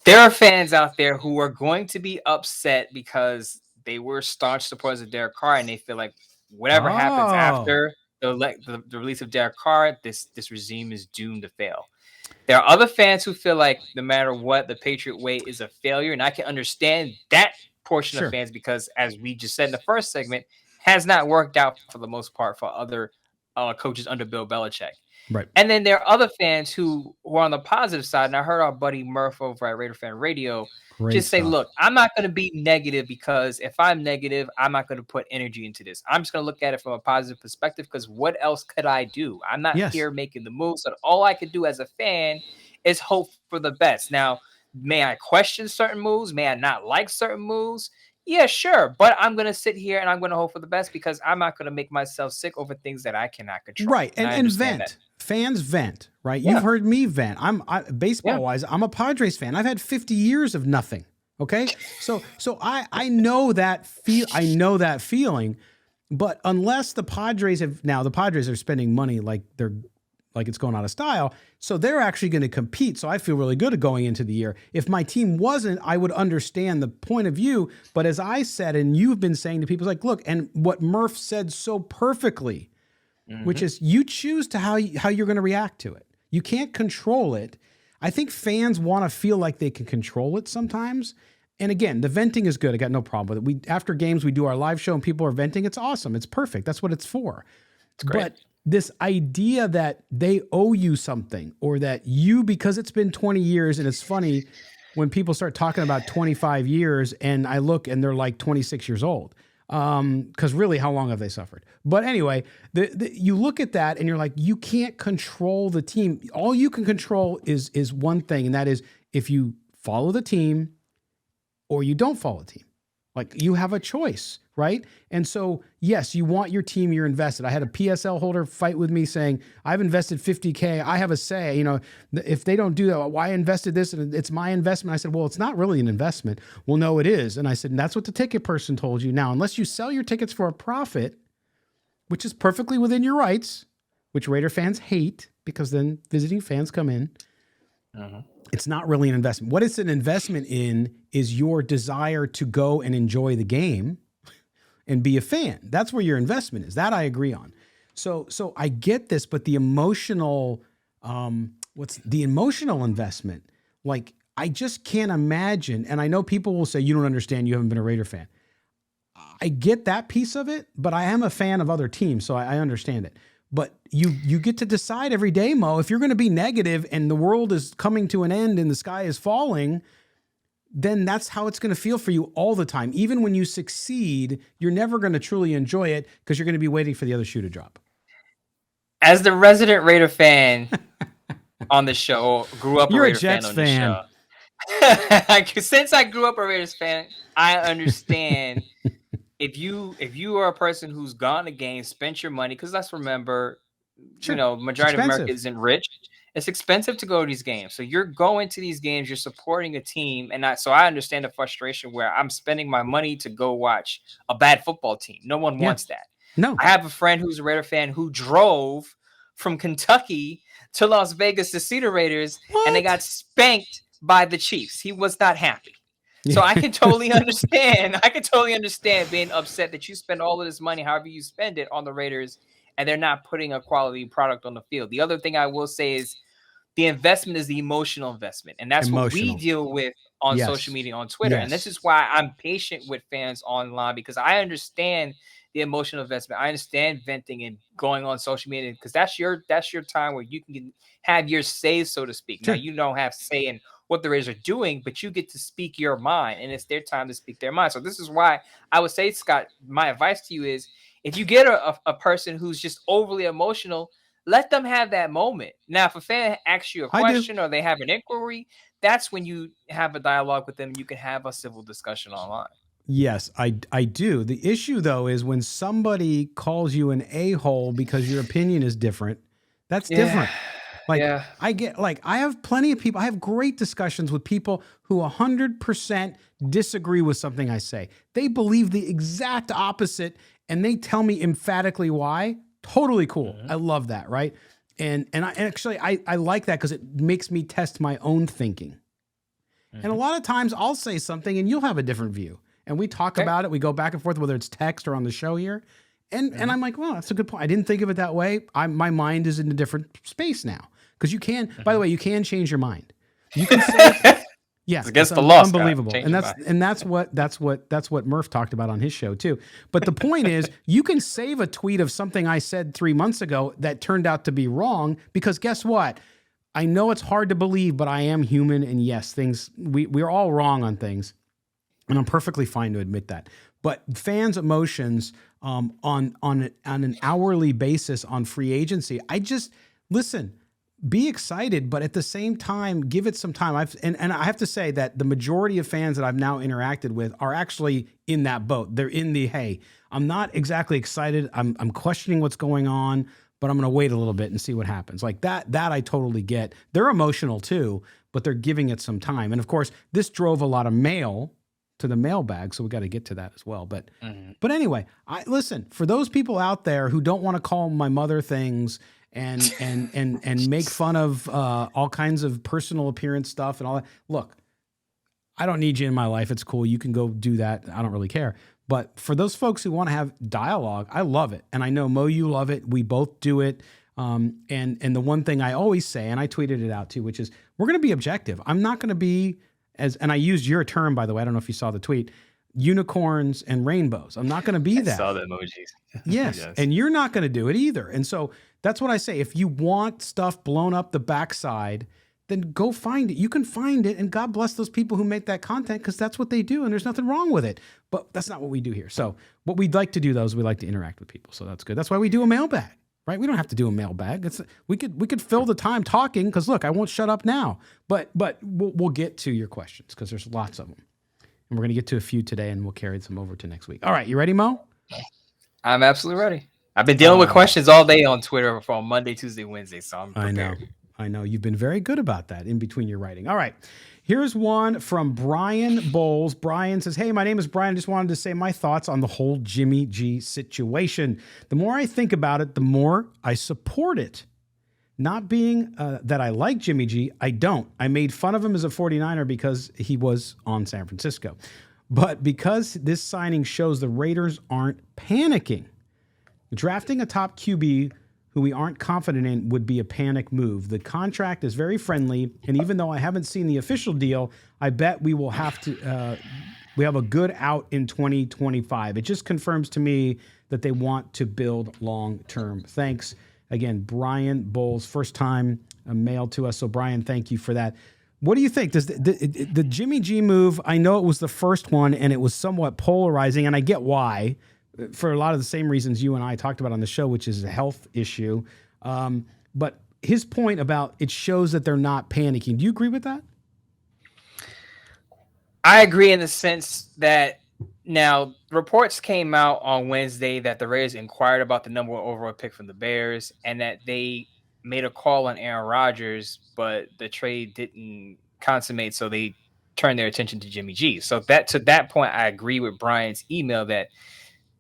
There are fans out there who are going to be upset because they were staunch supporters of Derek Carr, and they feel like whatever happens after the release of Derek Carr, this regime is doomed to fail. There are other fans who feel like no matter what, the Patriot way is a failure, and I can understand that portion of fans, because as we just said in the first segment, has not worked out for the most part for other coaches under Bill Belichick. Right. And then there are other fans who are on the positive side, and I heard our buddy Murph over at Raider Fan Radio say, look, I'm not going to be negative, because if I'm negative, I'm not going to put energy into this. I'm just going to look at it from a positive perspective, because what else could I do? I'm not here making the moves. So all I could do as a fan is hope for the best. Now, may I question certain moves? May I not like certain moves? Yeah, sure. But I'm going to sit here and I'm going to hope for the best, because I'm not going to make myself sick over things that I cannot control. Right. And vent. That. Fans vent, right? Yeah. You've heard me vent. Baseball-wise, I'm a Padres fan. I've had 50 years of nothing. Okay? So I know that feeling, but unless the Padres are spending money like it's going out of style, so they're actually going to compete. So I feel really good going into the year. If my team wasn't, I would understand the point of view. But as I said, and you've been saying to people, like, look, and what Murph said so perfectly, which is you choose to how you're going to react to it. You can't control it. I think fans want to feel like they can control it sometimes. And again, the venting is good. I got no problem with it. After games, we do our live show and people are venting. It's awesome. It's perfect. That's what it's for. It's great. But this idea that they owe you something, or that you, because it's been 20 years, and it's funny when people start talking about 25 years and I look and they're like 26 years old. Because really, how long have they suffered? But anyway, you look at that and you're like, you can't control the team. All you can control is one thing, and that is if you follow the team or you don't follow the team. Like, you have a choice, right? And so, yes, you want your team, you're invested. I had a PSL holder fight with me saying, I've invested $50K. I have a say, if they don't do that, why I invested this and it's my investment. I said, well, it's not really an investment. Well, no, it is. And I said, and that's what the ticket person told you. Now, unless you sell your tickets for a profit, which is perfectly within your rights, which Raider fans hate because then visiting fans come in. It's not really an investment. What it's an investment in is your desire to go and enjoy the game and be a fan. That's where your investment is. That I agree on. So I get this, but the emotional, what's the emotional investment? Like, I just can't imagine. And I know people will say, you don't understand. You haven't been a Raider fan. I get that piece of it, but I am a fan of other teams. So I understand it. But you get to decide every day, Mo, if you're going to be negative and the world is coming to an end and the sky is falling, then that's how it's going to feel for you all the time. Even when you succeed, you're never going to truly enjoy it because you're going to be waiting for the other shoe to drop. As the resident Raider fan on the show, grew up you're a Raider Jets fan on the show. Since I grew up a Raiders fan, I understand if you are a person who's gone to games, spent your money, because let's remember, Sure. majority of America expensive. isn't rich. It's expensive to go to these games. So you're going to these games, you're supporting a team. And so I understand the frustration where I'm spending my money to go watch a bad football team. No one Yeah. wants that. No. I have a friend who's a Raider fan who drove from Kentucky to Las Vegas to see the Raiders, and they got spanked by the Chiefs. He was not happy. So I can totally understand. I can totally understand being upset that you spend all of this money, however you spend it, on the Raiders, and they're not putting a quality product on the field. The other thing I will say is the investment is the emotional investment, and that's what we deal with on social media, on Twitter. And this is why I'm patient with fans online, because I understand the emotional investment. I understand venting and going on social media, because that's your time where you can have your say, so to speak. Sure. Now, you don't have say in what the Raiders are doing, but you get to speak your mind, and it's their time to speak their mind. So this is why I would say, Scott, my advice to you is, if you get a person who's just overly emotional, let them have that moment. Now, if a fan asks you a question or they have an inquiry, that's when you have a dialogue with them and you can have a civil discussion online. Yes, I do. The issue, though, is when somebody calls you an a-hole because your opinion is different. That's different. I have plenty of people. I have great discussions with people who 100% disagree with something I say. They believe the exact opposite, and they tell me emphatically why. Totally cool. Mm-hmm. I love that, right? And I like that because it makes me test my own thinking. Mm-hmm. And a lot of times I'll say something and you'll have a different view. And we talk about it. We go back and forth, whether it's text or on the show here. And I'm like, well, that's a good point. I didn't think of it that way. My mind is in a different space now. Because you can, by the way, you can change your mind. You can say, yeah, it's against the law. Unbelievable. And that's what Murph talked about on his show too. But the point is, you can save a tweet of something I said 3 months ago that turned out to be wrong, because guess what? I know it's hard to believe, but I am human, and yes, we're all wrong on things. And I'm perfectly fine to admit that. But fans' emotions on an hourly basis on free agency, listen, be excited, but at the same time, give it some time. And I have to say that the majority of fans that I've now interacted with are actually in that boat. They're in the, hey, I'm not exactly excited. I'm questioning what's going on, but I'm going to wait a little bit and see what happens. Like that I totally get. They're emotional too, but they're giving it some time. And of course, this drove a lot of mail to the mailbag, so we got to get to that as well. But but anyway, listen, for those people out there who don't want to call my mother things and make fun of all kinds of personal appearance stuff and all that, look, I don't need you in my life. It's cool. You can go do that. I don't really care. But for those folks who want to have dialogue, I love it. And I know, Mo, you love it. We both do it. And the one thing I always say, and I tweeted it out too, which is we're going to be objective. I'm not going to be and I used your term, by the way, I don't know if you saw the tweet, unicorns and rainbows. I'm not going to be that. I saw the emojis. Yes. And you're not going to do it either. And so that's what I say. If you want stuff blown up the backside, then go find it. You can find it. And God bless those people who make that content, because that's what they do. And there's nothing wrong with it. But that's not what we do here. So what we'd like to do, though, is we like to interact with people. So that's good. That's why we do a mailbag. Right? We don't have to do a mailbag. We could fill the time talking, because look, I won't shut up now. But we'll get to your questions, because there's lots of them, and we're going to get to a few today, and we'll carry some over to next week. All right, you ready, Mo? I'm absolutely ready. I've been dealing with questions all day on Twitter from Monday, Tuesday, Wednesday, so I'm prepared. I know. You've been very good about that in between your writing. All right. Here's one from Brian Bowles. Brian says, hey, my name is Brian. I just wanted to say my thoughts on the whole Jimmy G situation. The more I think about it, the more I support it. Not being that I like Jimmy G, I don't. I made fun of him as a 49er because he was on San Francisco. But because this signing shows the Raiders aren't panicking. Drafting a top QB who we aren't confident in would be a panic move. The contract is very friendly, and even though I haven't seen the official deal, I bet we will have to. We have a good out in 2025. It just confirms to me that they want to build long-term. Thanks again, Brian Bowles. First time mailed to us, so Brian, thank you for that. What do you think? Does the Jimmy G move? I know it was the first one, and it was somewhat polarizing, and I get why. For a lot of the same reasons you and I talked about on the show, which is a health issue. But his point about it shows that they're not panicking. Do you agree with that? I agree in the sense that Now, reports came out on Wednesday that the Raiders inquired about the number one overall pick from the Bears and that they made a call on Aaron Rodgers, but the trade didn't consummate, so they turned their attention to Jimmy G. So to that point, I agree with Brian's email that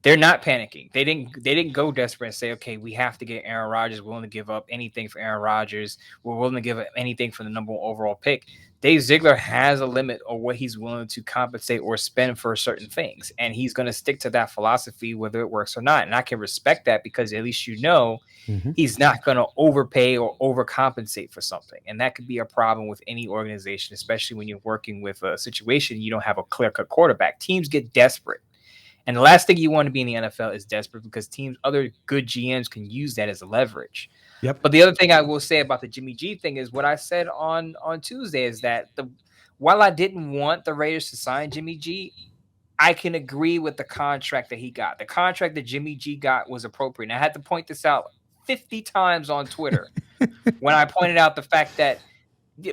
they're not panicking. They didn't go desperate and say, okay, we have to get Aaron Rodgers. We're willing to give up anything for Aaron Rodgers. We're willing to give up anything for the number one overall pick. Dave Ziegler has a limit of what he's willing to compensate or spend for certain things. And he's going to stick to that philosophy, whether it works or not. And I can respect that because at least he's not going to overpay or overcompensate for something. And that could be a problem with any organization, especially when you're working with a situation you don't have a clear-cut quarterback. Teams get desperate. And the last thing you want to be in the NFL is desperate because other good GMs can use that as a leverage. Yep. But the other thing I will say about the Jimmy G thing is what I said on Tuesday is that while I didn't want the Raiders to sign Jimmy G, I can agree with the contract that he got. The contract that Jimmy G got was appropriate. And I had to point this out 50 times on Twitter when I pointed out the fact that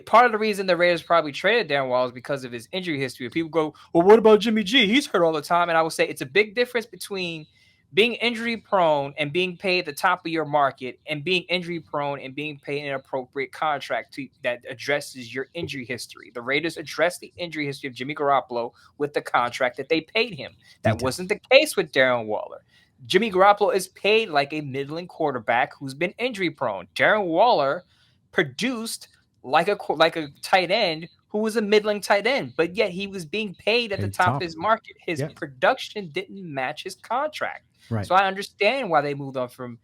part of the reason the Raiders probably traded Darren Waller is because of his injury history. People go, well, what about Jimmy G? He's hurt all the time. And I would say it's a big difference between being injury prone and being paid the top of your market and being injury prone and being paid an appropriate contract that addresses your injury history. The Raiders addressed the injury history of Jimmy Garoppolo with the contract that they paid him. That wasn't the case with Darren Waller. Jimmy Garoppolo is paid like a middling quarterback who's been injury prone. Darren Waller produced like a tight end who was a middling tight end, but yet he was being paid at the top of his market. His production didn't match his contract. Right. So I understand why they moved on from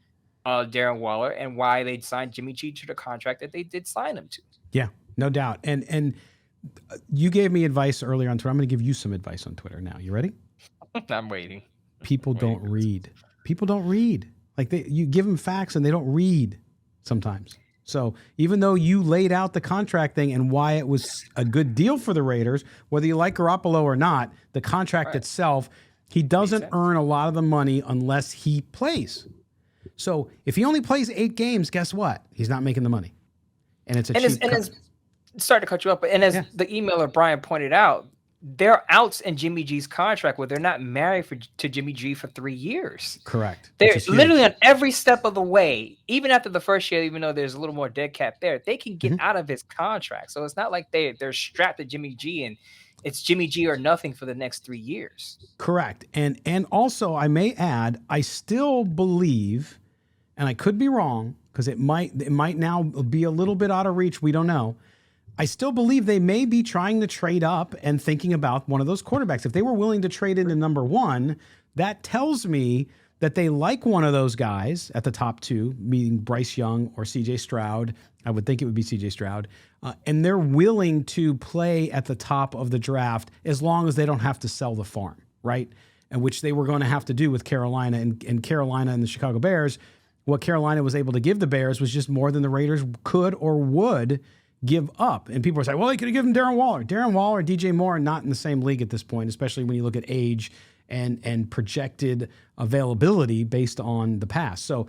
Darren Waller and why they signed Jimmy G to the contract that they did sign him to. Yeah, no doubt. And you gave me advice earlier on Twitter. I'm going to give you some advice on Twitter now. You ready? I'm waiting. People don't read. People don't read. Like you give them facts and they don't read sometimes. So even though you laid out the contract thing and why it was a good deal for the Raiders, whether you like Garoppolo or not, the contract itself, he doesn't earn a lot of the money unless he plays. So if he only plays 8 games, guess what? He's not making the money. And it's sorry to cut you up, but as the emailer Brian pointed out, there are outs in Jimmy G's contract where they're not married to Jimmy G for 3 years. Correct. They're literally on every step of the way, even after the first year, even though there's a little more dead cap there, they can get out of his contract. So it's not like they're strapped to Jimmy G and it's Jimmy G or nothing for the next 3 years. Correct. And also, I may add, I still believe, and I could be wrong because it might now be a little bit out of reach. We don't know. I still believe they may be trying to trade up and thinking about one of those quarterbacks. If they were willing to trade into number 1, that tells me that they like one of those guys at the top 2, meaning Bryce Young or CJ Stroud. I would think it would be CJ Stroud. And they're willing to play at the top of the draft as long as they don't have to sell the farm, right? And which they were going to have to do with Carolina and Carolina and the Chicago Bears. What Carolina was able to give the Bears was just more than the Raiders could or would give up. And people are saying, well, they could have given Darren Waller. Darren Waller and DJ Moore are not in the same league at this point, especially when you look at age and projected availability based on the past. So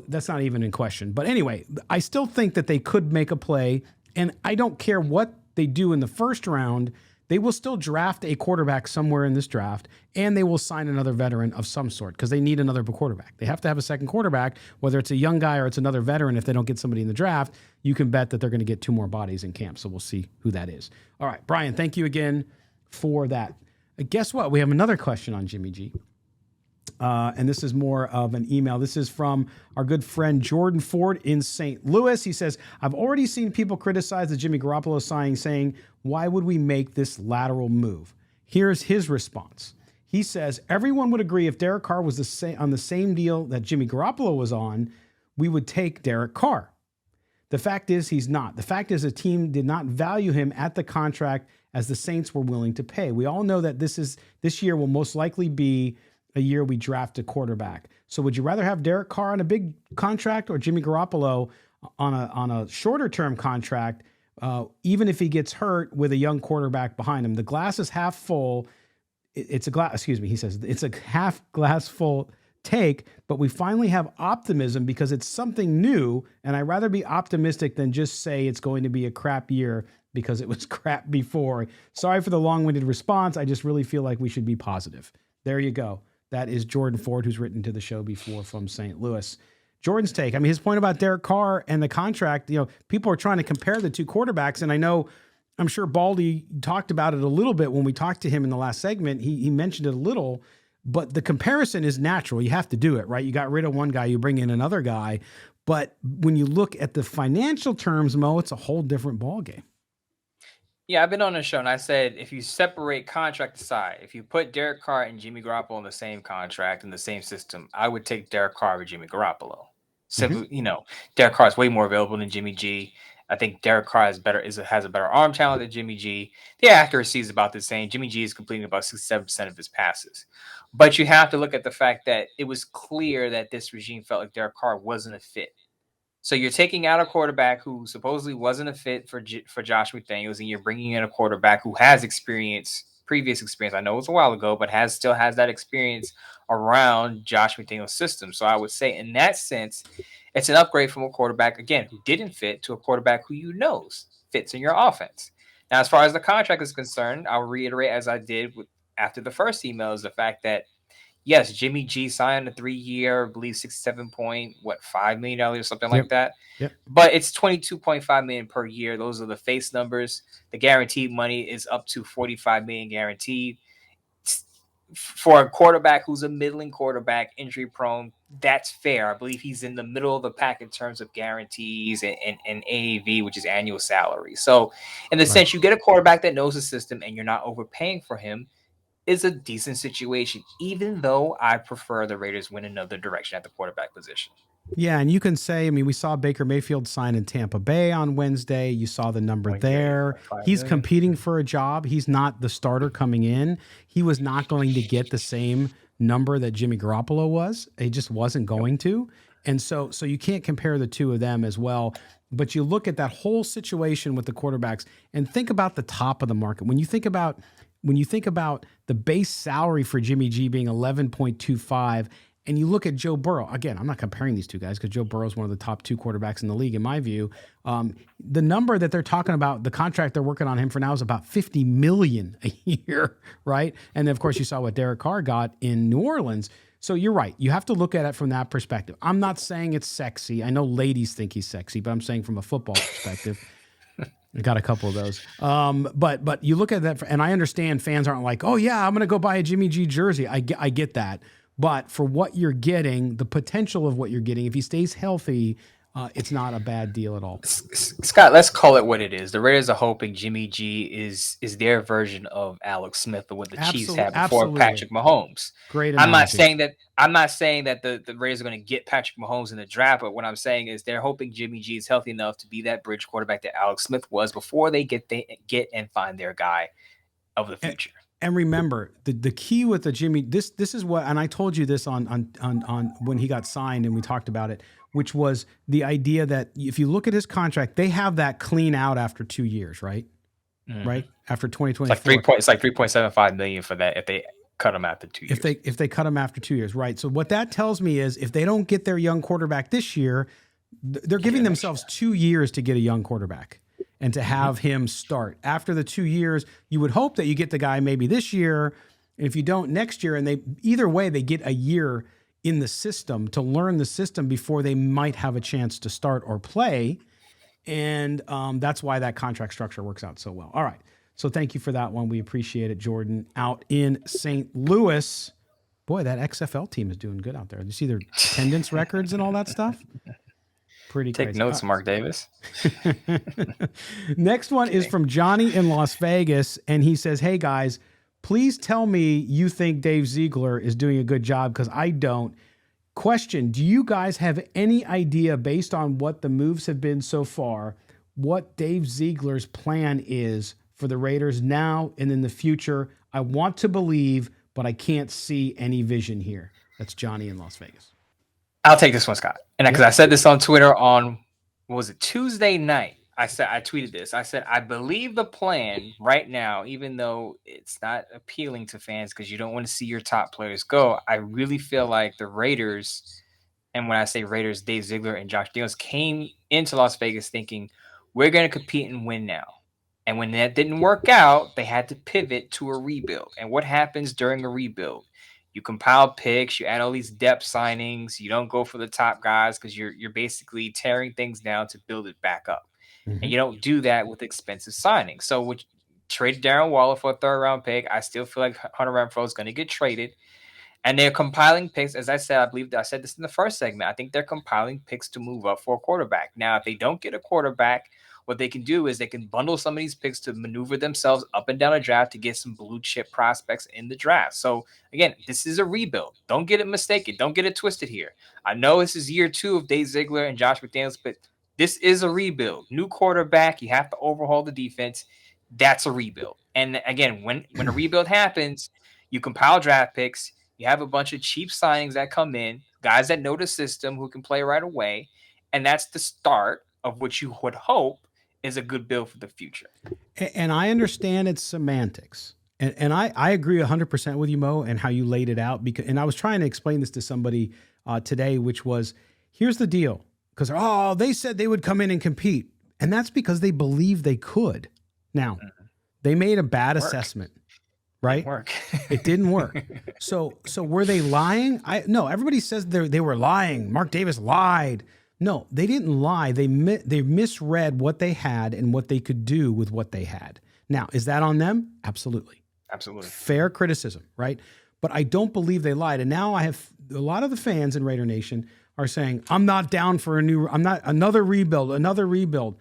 that's not even in question. But anyway, I still think that they could make a play, and I don't care what they do in the first round. They will still draft a quarterback somewhere in this draft, and they will sign another veteran of some sort because they need another quarterback. They have to have a second quarterback, whether it's a young guy or it's another veteran. If they don't get somebody in the draft, you can bet that they're going to get 2 more bodies in camp. So we'll see who that is. All right, Brian, thank you again for that. Guess what? We have another question on Jimmy G. And this is more of an email. This is from our good friend Jordan Ford in St. Louis. He says, I've already seen people criticize the Jimmy Garoppolo signing, saying, why would we make this lateral move? Here's his response. He says, everyone would agree if Derek Carr was on the same deal that Jimmy Garoppolo was on, we would take Derek Carr. The fact is he's not. The fact is the team did not value him at the contract as the Saints were willing to pay. We all know that this year will most likely be a year we draft a quarterback. So would you rather have Derek Carr on a big contract or Jimmy Garoppolo on a shorter term contract, even if he gets hurt with a young quarterback behind him? The glass is half full. It's a glass, excuse me, he says, it's a half glass full take, but we finally have optimism because it's something new, and I'd rather be optimistic than just say it's going to be a crap year because it was crap before. Sorry for the long-winded response. I just really feel like we should be positive. There you go. That is Jordan Ford, who's written to the show before from St. Louis. Jordan's take. I mean, his point about Derek Carr and the contract, people are trying to compare the two quarterbacks. And I'm sure Baldy talked about it a little bit when we talked to him in the last segment. He mentioned it a little, but the comparison is natural. You have to do it, right? You got rid of one guy, you bring in another guy. But when you look at the financial terms, Mo, it's a whole different ballgame. Yeah, I've been on the show and I said, if you separate contract aside, if you put Derek Carr and Jimmy Garoppolo in the same contract in the same system, I would take Derek Carr over Jimmy Garoppolo. Simply, Derek Carr is way more available than Jimmy G. I think Derek Carr has a better arm talent than Jimmy G. The accuracy is about the same. Jimmy G is completing about 67% of his passes. But you have to look at the fact that it was clear that this regime felt like Derek Carr wasn't a fit. So you're taking out a quarterback who supposedly wasn't a fit for Josh McDaniels, and you're bringing in a quarterback who has previous experience. I know it was a while ago, but still has that experience around Josh McDaniels' system. So I would say in that sense, it's an upgrade from a quarterback, again, who didn't fit to a quarterback who fits in your offense. Now, as far as the contract is concerned, I'll reiterate as I did after the first email is the fact that yes, Jimmy G signed a 3-year, I believe $5 million or something like that. Yep. But it's $22.5 million per year. Those are the face numbers. The guaranteed money is up to $45 million guaranteed. For a quarterback who's a middling quarterback, injury prone, that's fair. I believe he's in the middle of the pack in terms of guarantees and AAV, which is annual salary. So in the sense, you get a quarterback that knows the system and you're not overpaying for him, is a decent situation, even though I prefer the Raiders win another direction at the quarterback position. Yeah, and you can say, we saw Baker Mayfield sign in Tampa Bay on Wednesday. You saw the number there. He's competing for a job. He's not the starter coming in. He was not going to get the same number that Jimmy Garoppolo was. He just wasn't going to. And so you can't compare the two of them as well. But you look at that whole situation with the quarterbacks and think about the top of the market. When you think about the base salary for Jimmy G being 11.25, and you look at Joe Burrow, again, I'm not comparing these two guys because Joe Burrow is one of the top two quarterbacks in the league, in my view. The number that they're talking about, the contract they're working on him for now is about $50 million a year, right? And then, of course, you saw what Derek Carr got in New Orleans. So you're right. You have to look at it from that perspective. I'm not saying it's sexy. I know ladies think he's sexy, but I'm saying from a football perspective. I got a couple of those. But you look at that, and I understand fans aren't like, oh, yeah, I'm going to go buy a Jimmy G jersey. I get that. But for what you're getting, the potential of what you're getting, if he stays healthy, it's not a bad deal at all. Scott, let's call it what it is. The Raiders are hoping Jimmy G is their version of Alex Smith or what the Chiefs had before Patrick Mahomes. Great analogy. I'm not saying that the Raiders are going to get Patrick Mahomes in the draft, but what I'm saying is they're hoping Jimmy G is healthy enough to be that bridge quarterback that Alex Smith was before they get and find their guy of the future. And remember, the key with the Jimmy, this is what, and I told you this on when he got signed and we talked about it, which was the idea that if you look at his contract, they have that clean out after 2 years, right? Mm-hmm. Right? After 2024. It's like $3.75 million for that if they cut him after 2 years. If they cut him after 2 years, right? So what that tells me is if they don't get their young quarterback this year, they're giving themselves 2 years to get a young quarterback and to have him start. After the 2 years, you would hope that you get the guy maybe this year. And if you don't next year, and either way, they get a year in the system to learn the system before they might have a chance to start or play. And that's why that contract structure works out so well. All right. So thank you for that one. We appreciate it, Jordan. Out in St. Louis. Boy, that XFL team is doing good out there. You see their attendance records and all that stuff? Pretty Take crazy. Notes, Mark Davis. Next one is from Johnny in Las Vegas, and he says, hey, guys, please tell me you think Dave Ziegler is doing a good job because I don't. Question, do you guys have any idea, based on what the moves have been so far, what Dave Ziegler's plan is for the Raiders now and in the future? I want to believe, but I can't see any vision here. That's Johnny in Las Vegas. I'll take this one, Scott. And because I said this on Twitter on, what was it, Tuesday night? I tweeted this. I said, I believe the plan right now, even though it's not appealing to fans because you don't want to see your top players go, I really feel like the Raiders, and when I say Raiders, Dave Ziegler and Josh McDaniels came into Las Vegas thinking, we're going to compete and win now. And when that didn't work out, they had to pivot to a rebuild. And what happens during a rebuild? You compile picks, you add all these depth signings, you don't go for the top guys because you're basically tearing things down to build it back up. And you don't do that with expensive signings. So with trade Darren Waller for a 3rd round pick, I still feel like Hunter Renfrow is going to get traded. And they're compiling picks. As I said, I believe I said this in the first segment. I think they're compiling picks to move up for a quarterback. Now, if they don't get a quarterback, what they can do is they can bundle some of these picks to maneuver themselves up and down a draft to get some blue chip prospects in the draft. So again, this is a rebuild. Don't get it mistaken. Don't get it twisted here. I know this is year 2 of Dave Ziegler and Josh McDaniels, but this is a rebuild. New quarterback. You have to overhaul the defense. That's a rebuild. And again, when a rebuild happens, you compile draft picks. You have a bunch of cheap signings that come in, guys that know the system who can play right away. And that's the start of what you would hope is a good build for the future. And I understand it's semantics. And I agree 100% with you, Mo, and how you laid it out. And I was trying to explain this to somebody today, which was, here's the deal. Because, they said they would come in and compete. And that's because they believe they could. Now, they made a bad assessment. Right? It didn't work. So were they lying? No, everybody says they were lying. Mark Davis lied. No, they didn't lie. They misread what they had and what they could do with what they had. Now, is that on them? Absolutely. Absolutely. Fair criticism, right? But I don't believe they lied. And now I have a lot of the fans in Raider Nation are saying, I'm not down for another rebuild.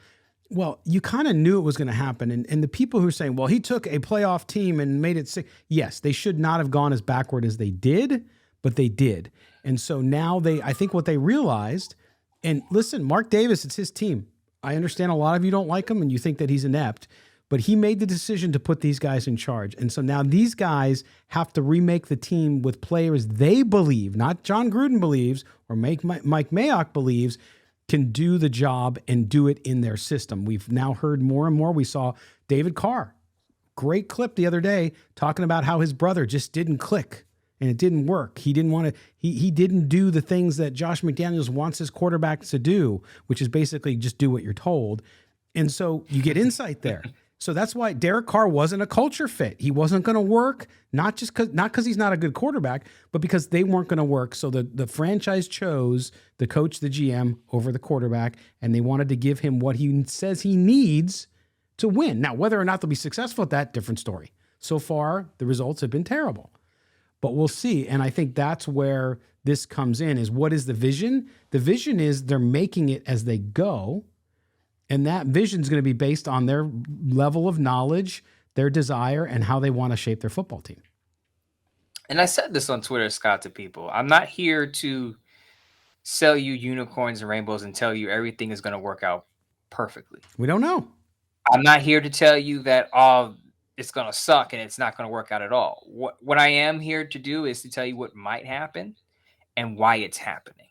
Well, you kind of knew it was going to happen. And the people who are saying, well, he took a playoff team and made it sick. Yes, they should not have gone as backward as they did, but they did. And so now I think what they realized, and listen, Mark Davis, it's his team. I understand a lot of you don't like him and you think that he's inept, but he made the decision to put these guys in charge. And so now these guys have to remake the team with players they believe, not John Gruden believes or Mike Mayock believes, can do the job and do it in their system. We've now heard more and more. We saw David Carr, great clip the other day, talking about how his brother just didn't click and it didn't work. He didn't want to, he didn't do the things that Josh McDaniels wants his quarterbacks to do, which is basically just do what you're told. And so you get insight there. So that's why Derek Carr wasn't a culture fit. He wasn't going to work, not because he's not a good quarterback, but because they weren't going to work. So the franchise chose the coach, the GM, over the quarterback, and they wanted to give him what he says he needs to win. Now, whether or not they'll be successful at that, different story. So far, the results have been terrible. But we'll see. And I think that's where this comes in, is what is the vision? The vision is they're making it as they go. And that vision is going to be based on their level of knowledge, their desire, and how they want to shape their football team. And I said this on Twitter, Scott, to people. I'm not here to sell you unicorns and rainbows and tell you everything is going to work out perfectly. We don't know. I'm not here to tell you that it's going to suck and it's not going to work out at all. What I am here to do is to tell you what might happen and why it's happening.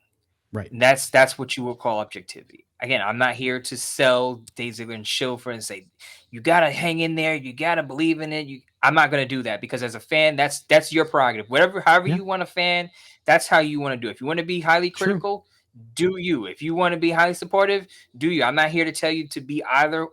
Right. And that's what you would call objectivity. Again, I'm not here to sell Dave Ziegler and Schilfer and say, you got to hang in there. You got to believe in it. I'm not going to do that, because as a fan, that's your prerogative. However you want to fan, that's how you want to do it. If you want to be highly critical, do you. If you want to be highly supportive, do you. I'm not here to tell you to be either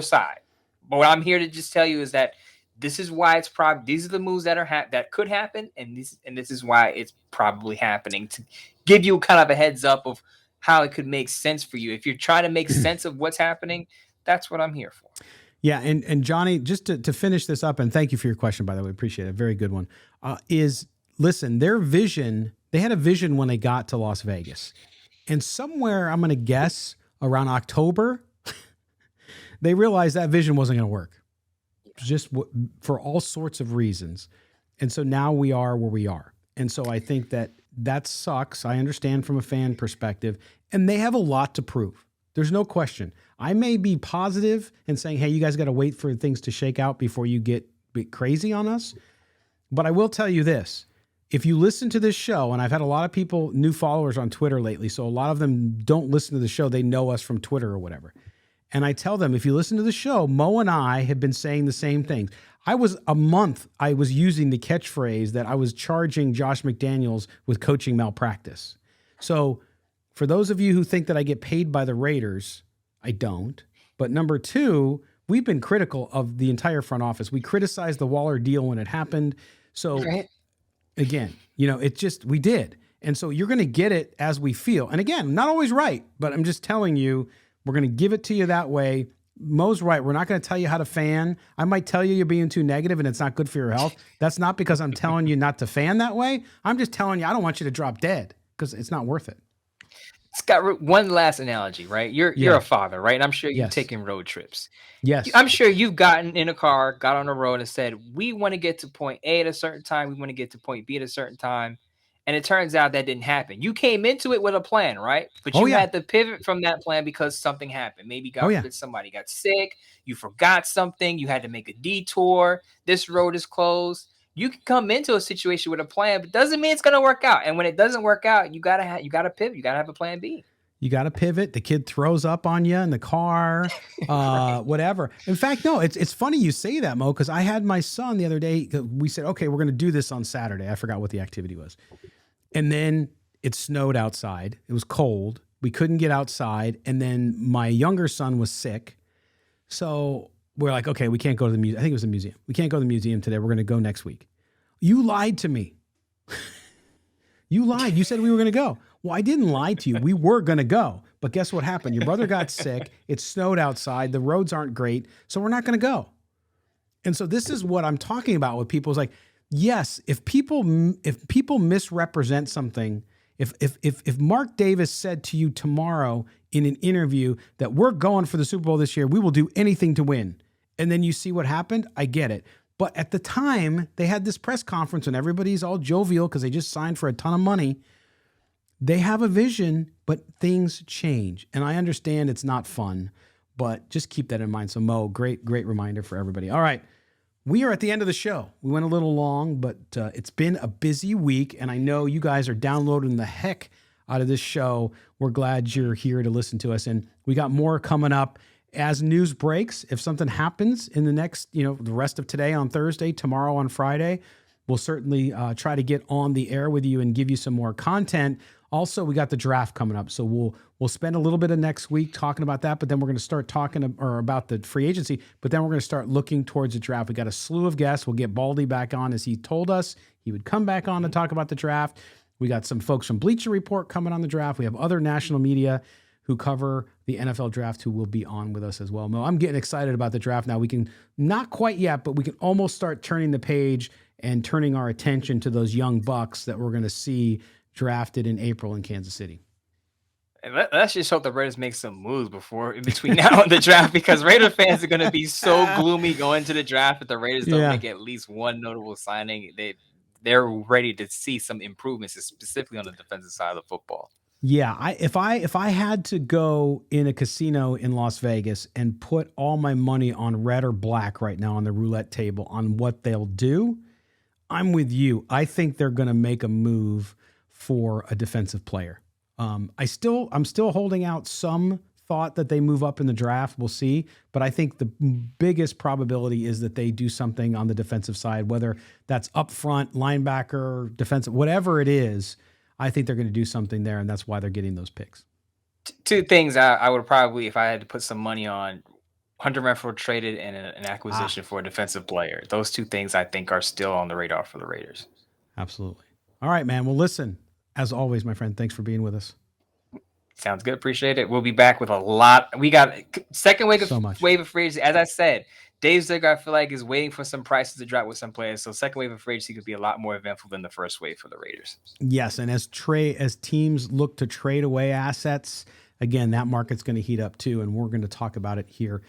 side. But what I'm here to just tell you is that this is why it's probably, these are the moves that could happen, and this is why it's probably happening, to give you kind of a heads up of how it could make sense for you. If you're trying to make sense of what's happening, that's what I'm here for. Yeah, and Johnny, just to finish this up, and thank you for your question, by the way, appreciate it, very good one, listen, their vision, they had a vision when they got to Las Vegas. And somewhere, I'm going to guess, around October, they realized that vision wasn't going to work, just for all sorts of reasons. And so now we are where we are. And so I think that sucks. I understand from a fan perspective, and they have a lot to prove. There's no question. I may be positive and saying, hey, you guys got to wait for things to shake out before you get crazy on us. But I will tell you this. If you listen to this show, and I've had a lot of people, new followers on Twitter lately, so a lot of them don't listen to the show. They know us from Twitter or whatever. And I tell them, if you listen to the show, Mo and I have been saying the same things. I was using the catchphrase that I was charging Josh McDaniels with coaching malpractice. So for those of you who think that I get paid by the Raiders, I don't. But number two, we've been critical of the entire front office. We criticized the Waller deal when it happened. So again, we did. And so you're going to get it as we feel. And again, not always right, but I'm just telling you, we're going to give it to you that way. Mo's right. We're not going to tell you how to fan. I might tell you you're being too negative and it's not good for your health. That's not because I'm telling you not to fan that way. I'm just telling you, I don't want you to drop dead because it's not worth it. Scott, one last analogy, right? You're a father, right? And I'm sure you've taken road trips. Yes. I'm sure you've gotten in a car, got on the road and said, we want to get to point A at a certain time. We want to get to point B at a certain time. And it turns out that didn't happen. You came into it with a plan, right? But you had to pivot from that plan because something happened. Maybe somebody got sick. You forgot something. You had to make a detour. This road is closed. You can come into a situation with a plan, but doesn't mean it's going to work out. And when it doesn't work out, you gotta pivot. You gotta have a plan B. You got to pivot. The kid throws up on you in the car, whatever. In fact, no, it's funny you say that, Mo, because I had my son the other day. We said, okay, we're going to do this on Saturday. I forgot what the activity was. And then it snowed outside. It was cold. We couldn't get outside. And then my younger son was sick. So we're like, okay, we can't go to the museum. I think it was the museum. We can't go to the museum today. We're going to go next week. You lied to me. You lied. You said we were going to go. Well, I didn't lie to you. We were going to go. But guess what happened? Your brother got sick. It snowed outside. The roads aren't great. So we're not going to go. And so this is what I'm talking about with people. It's like, yes, if people misrepresent something, if Mark Davis said to you tomorrow in an interview that we're going for the Super Bowl this year, we will do anything to win. And then you see what happened, I get it. But at the time, they had this press conference and everybody's all jovial because they just signed for a ton of money. They have a vision, but things change. And I understand it's not fun, but just keep that in mind. So Mo, great reminder for everybody. All right. We are at the end of the show. We went a little long, but it's been a busy week. And I know you guys are downloading the heck out of this show. We're glad you're here to listen to us. And we got more coming up as news breaks. If something happens in the next, the rest of today on Thursday, tomorrow on Friday, we'll certainly try to get on the air with you and give you some more content. Also, we got the draft coming up, so we'll spend a little bit of next week talking about that, but then we're going to start talking about the free agency, but then we're going to start looking towards the draft. We got a slew of guests. We'll get Baldy back on, as he told us he would come back on to talk about the draft. We got some folks from Bleacher Report coming on the draft. We have other national media who cover the NFL draft who will be on with us as well. Mo, I'm getting excited about the draft now. We can, not quite yet, but we can almost start turning the page and turning our attention to those young bucks that we're going to see drafted in April in Kansas City. And let's just hope the Raiders make some moves between now and the draft, because Raider fans are going to be so gloomy going to the draft if the Raiders don't make at least one notable signing. They're ready to see some improvements, specifically on the defensive side of the football. Yeah, if I had to go in a casino in Las Vegas and put all my money on red or black right now on the roulette table on what they'll do, I'm with you. I think they're going to make a move for a defensive player. I'm still holding out some thought that they move up in the draft. We'll see. But I think the biggest probability is that they do something on the defensive side, whether that's up front, linebacker, defensive, whatever it is. I think they're going to do something there, and that's why they're getting those picks. Two things I would probably, if I had to put some money on, Hunter Renfrow traded and an acquisition for a defensive player. Those two things I think are still on the radar for the Raiders. Absolutely. All right, man. Well, listen, as always, my friend, thanks for being with us. Sounds good. Appreciate it. We'll be back with a lot. We got second wave of free agency. As I said, Dave Ziegler, I feel like, is waiting for some prices to drop with some players. So second wave of free agency could be a lot more eventful than the first wave for the Raiders. Yes, and as teams look to trade away assets, again, that market's going to heat up too, and we're going to talk about it here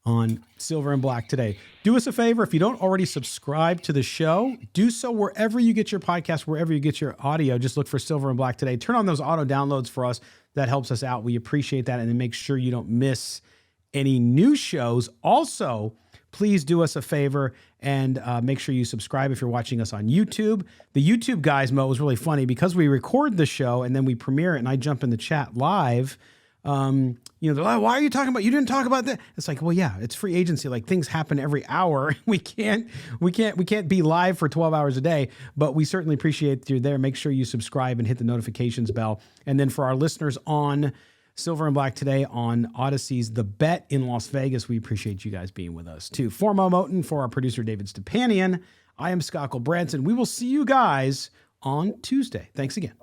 on Silver and Black today. Do us a favor, if you don't already subscribe to the show, do so wherever you get your podcast, wherever you get your audio. Just look for Silver and Black today. Turn on those auto downloads for us. That helps us out. We appreciate that, and then make sure you don't miss any new shows. Also, please do us a favor and make sure you subscribe if you're watching us on YouTube. The YouTube guys, Mo, was really funny because we record the show and then we premiere it and I jump in the chat live. They're like, why are you talking about, you didn't talk about that? It's like, well, yeah, it's free agency. Like, things happen every hour. We can't be live for 12 hours a day, but we certainly appreciate you there. Make sure you subscribe and hit the notifications bell. And then for our listeners on Silver and Black today on Audacy's The Bet in Las Vegas. We appreciate you guys being with us too. For Mo Moten, for our producer David Stepanian, I am Skockle Branson. We will see you guys on Tuesday. Thanks again.